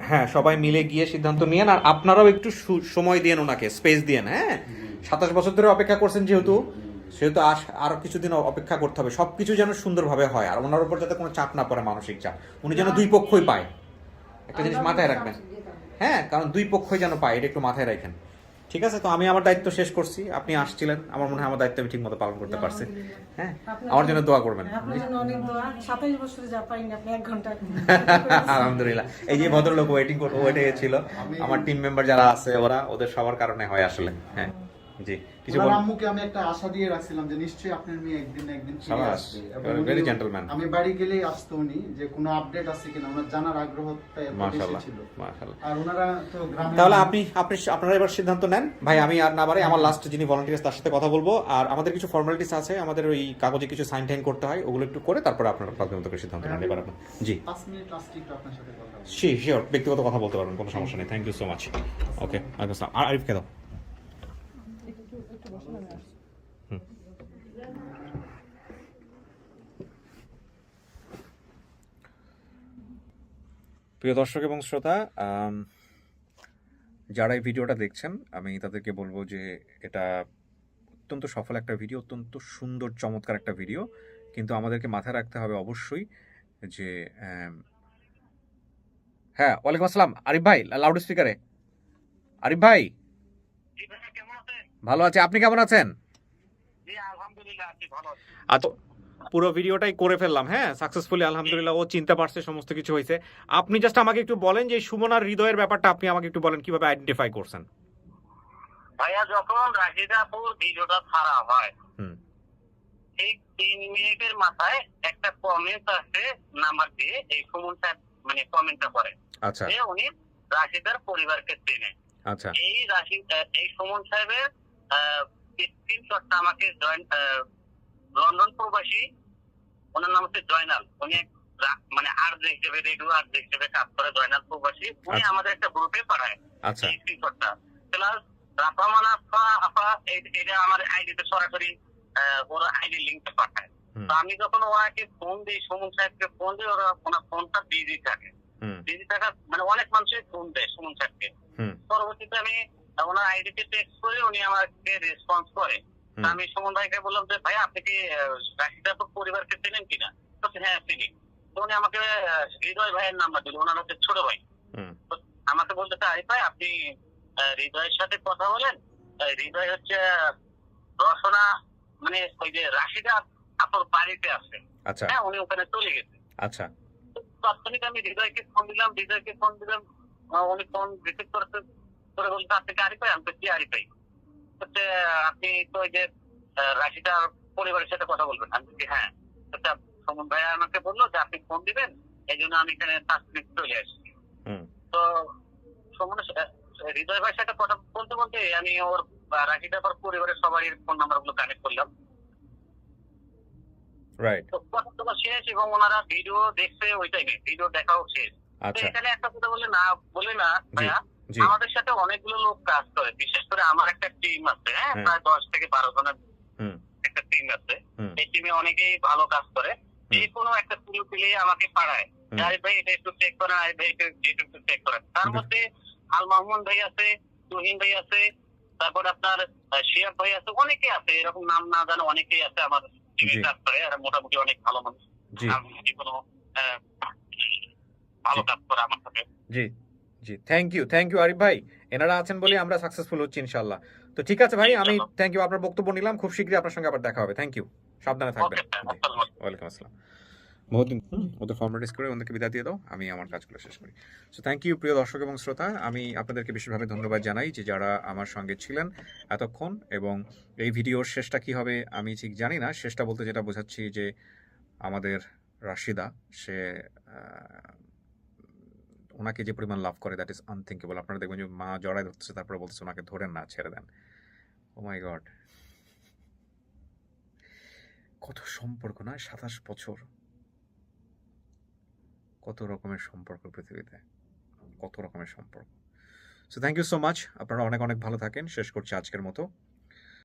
হ্যাঁ, সবাই মিলে গিয়ে সিদ্ধান্ত নিয়েন। আর আপনারাও একটু সময় দিয়েন ওনাকে, স্পেস দিয়েন। হ্যাঁ, 27 বছর ধরে অপেক্ষা করছেন, যেহেতু আরো কিছুদিন অপেক্ষা করতে হবে, সবকিছু যেন সুন্দরভাবে হয়, আর ওনার উপর যাতে কোনো চাপ না পড়ে, মানসিক চাপ। উনি যেন দুই পক্ষই পায়, একটা জিনিস মাথায় রাখবেন। হ্যাঁ, কারণ দুই পক্ষই যেন পায়, এটা একটু মাথায় রাখেন। ঠিক আছে, তো আমি আমার দায়িত্ব শেষ করছি, আপনি আসছিলেন, আমার মনে হয় আমার দায়িত্ব আমি ঠিক মতো পালন করতে পারছি। হ্যাঁ, আমার জন্য দোয়া করবেন। আপনার জন্য অনেক দোয়া। 27 বছরে যা পাইনি আপনি 1 ঘন্টা আলহামদুলিল্লাহ। এই যে ভদ্রলোক ওয়েটে ছিল, আমার টিম মেম্বার যারা আছে ওদের সবার কারণে হয় আসলে। হ্যাঁ জি, কিছু ওনার বল। আম্মুকে আমি একটা আশা দিয়ে রাখছিলাম যে নিশ্চয়ই আপনার মেয়ে একদিন না একদিন ফিরে সাবাস, আসবে। very উনি- gentleman. আমি বাড়ি গেলেই আসতো উনি, যে কোনো আপডেট আছে কিনা, ওনার জানার আগ্রহটা এত বেশি মাশাআল্লাহ, ছিল। মাশাআল্লাহ। আর ওনারা তো গ্রামে, তাহলে আপনারা এবার সিদ্ধান্ত নেন ভাই, আমি আর না বাড়াই, আমার লাস্ট যিনি ভলান্টিয়ার্স তার সাথে কথা বলবো, আর আমাদের কিছু ফর্মালিটিস আছে, আমাদের ওই কাগজে কিছু সাইন টাইন করতে হয়, ওগুলো একটু করে তারপরে আপনারা প্রাথমিক সিদ্ধান্ত নেন এবার আপনার। জি 5 মিনিট লাস্ট একটু আপনার সাথে কথা বলবো। শিওর, ব্যক্তিগত কথা বলতে পারবেন, কোনো সমস্যা নেই। Thank you so much. Okay, আসসালাম। আর আরিফকে দাও। প্রিয় দর্শক এবং শ্রোতা, যারা এই ভিডিওটা দেখছেন, আমি তাদেরকে বলবো যে এটা অত্যন্ত সফল একটা ভিডিও, অত্যন্ত সুন্দর চমৎকার একটা ভিডিও, কিন্তু আমাদেরকে মাথায় রাখতে হবে অবশ্যই যে হ্যাঁ, ওয়ালাইকুম আসসালাম আরিফ ভাই, লাউড স্পিকারে। আরিফ ভাই, ভালো আছে, আপনি কেমন আছেন? আচ্ছা, পুরো ভিডিওটাই করে ফেললাম, হ্যাঁ সাকসেসফুলি, আলহামদুলিল্লাহ, ও চিনতে পারছে, সমস্ত কিছু হয়েছে। আপনি জাস্ট আমাকে একটু বলেন যে সুমনার হৃদয়ের ব্যাপারটা আপনি আমাকে একটু বলেন, কিভাবে আইডেন্টিফাই করছেন? ভাইয়া, যখন রাশিদাপুর ভিডিওটা ছাড়া হয় ঠিক 3 মিনিটের মাথায় একটা কমেন্ট আসে নাম্বার দিয়ে, এই সুমন সাহেব মানে কমেন্টটা করে আচ্ছা, যে উনি রাশিদার পরিবারকে চেনে। আচ্ছা, এই সুমন সাহেবের স্ক্রিনশটটা আমাকে লন্ডন প্রবাসী, ওনার নাম হচ্ছে জয়নাল, উনি মানে আরজে হিসেবে, রেডিও আরজে হিসেবে কাজ করে, জয়নাল প্রবাসী, উনি আমাদের একটা গ্রুপে পাঠায় আচ্ছা, এই স্ক্রিনশটটা। প্লাস রাফামান আপা এটা আমার আইডিতে সরাসরি ওর আইডি লিঙ্কটা পাঠায়। তো আমি যখন ওনাকে ফোন দিই, সুমন সাহেবকে ফোন দিই, ওনার ফোনটা বিজি থাকে। বিজি থাকা মানে অনেক মানুষই ফোন দেয় সুমন সাহেবকে। পরবর্তীতে আমি ওনার আইডিতে টেক্সট করে, উনি আমাকে রেসপন্স করে। আমি সুমন ভাইকে বললাম যে ভাই, আপনি কি রাশিদাপুর পরিবারকে চেনেন কিনা? তো হ্যাঁ চিনি। তো উনি আমাকে হৃদয় ভাইয়ের নাম্বার দিল, ওনার হচ্ছে ছোট ভাই। তো আমাকে বলতেছে আরিফ ভাই, আপনি হৃদয়ের সাথে কথা বলেন, হৃদয় হচ্ছে রসনা মানে ওই যে রাশিদা আপনার বাড়িতে আছে, আচ্ছা, হ্যাঁ উনি ওখানে চলে গেছে। আচ্ছা, তাৎক্ষণিক আমি হৃদয়কে ফোন দিলাম, উনি ফোন রিসিভ করতে করে বলতে আপনি কি আরিফ ভাই? আমি কি আরিফ ভাই হচ্ছে, আপনি তো ওই যে রাশিদার পরিবারের সাথে কথা বলবেন। আমি বলছি হ্যাঁ। সুমন ভাই আমাকে বললো যে আপনি ফোন দিবেন, এই জন্য আমি এখানে তাৎক্ষণিক চলে আসছি। তো হৃদয় ভাইয়ের সাথে কথা বলতে বলতে আমি ওর রাশিদার পরিবারের সবারই ফোন নাম্বার গুলো কানেক্ট করলাম। তো কথা শেষ, এবং ওনারা ভিডিও দেখছে ওই টাইমে, ভিডিও দেখাও শেষ। তো এখানে একটা কথা বলে না ভাইয়া, আমাদের সাথে অনেকগুলো লোক কাজ করে, বিশেষ করে আমার একটা টিম আছে, হ্যাঁ প্রায় 10 থেকে 12 জনের একটা টিম আছে। এই টিমে অনেকেই ভালো কাজ করে। যে কোনো একটা ক্লু পেলে আমাকে পাঠায়, আরিফ ভাই এটা একটু চেক করেন, আরিফ ভাই এটা একটু চেক করেন। তার মধ্যে আল মাহমুদ ভাই আছে, তুহিন ভাই আছে, তারপর আপনার শিয়াব ভাই আছে, অনেকে আছে, এরকম নাম না জানো অনেকেই আছে আমার টিমে কাজ করে। আর মোটামুটি অনেক ভালো মানুষ, কোনো ভালো কাজ করে আমার সাথে। জি জি, থ্যাংক ইউ আরিফ ভাই, এনারা আছেন বলে আমরা সাকসেসফুল হচ্ছি ইনশাআল্লাহ। তো ঠিক আছে ভাই, আমি থ্যাংক ইউ, আপনার বক্তব্য নিলাম, খুব শীঘ্রই আপনার সঙ্গে আবার দেখা হবে। থ্যাংক ইউ, সাবধানে থাকবেন। ওয়ালাইকুম আসসালাম। বহুদিন ওদের ফর্মালিটিস করে ওদেরকে বিদায় দিয়ে দাও, আমি আমার কাজগুলো শেষ করি। সো থ্যাংক ইউ প্রিয় দর্শক এবং শ্রোতা, আমি আপনাদেরকে বিশেষভাবে ধন্যবাদ জানাই যে যারা আমার সঙ্গে ছিলেন এতক্ষণ। এবং এই ভিডিওর শেষটা কি হবে আমি ঠিক জানি না, শেষটা বলতে যেটা বোঝাচ্ছি যে আমাদের রাশিদা, সে ওনাকে যে পরিমাণ লাভ করে, দ্যাট ইজ আনথিঙ্কেবল। আপনারা দেখবেন যে মা জড়ায় ধরতেছে, তারপরে বলতেছে ওনাকে ধরেন না, ছেড়ে দেন। ও মাই গড, কত সম্পর্ক না, 27 বছর, কত রকমের সম্পর্ক পৃথিবীতে, কত রকমের সম্পর্ক। So thank you so much, আপনারা অনেক অনেক ভালো থাকেন। শেষ করছি আজকের মতো।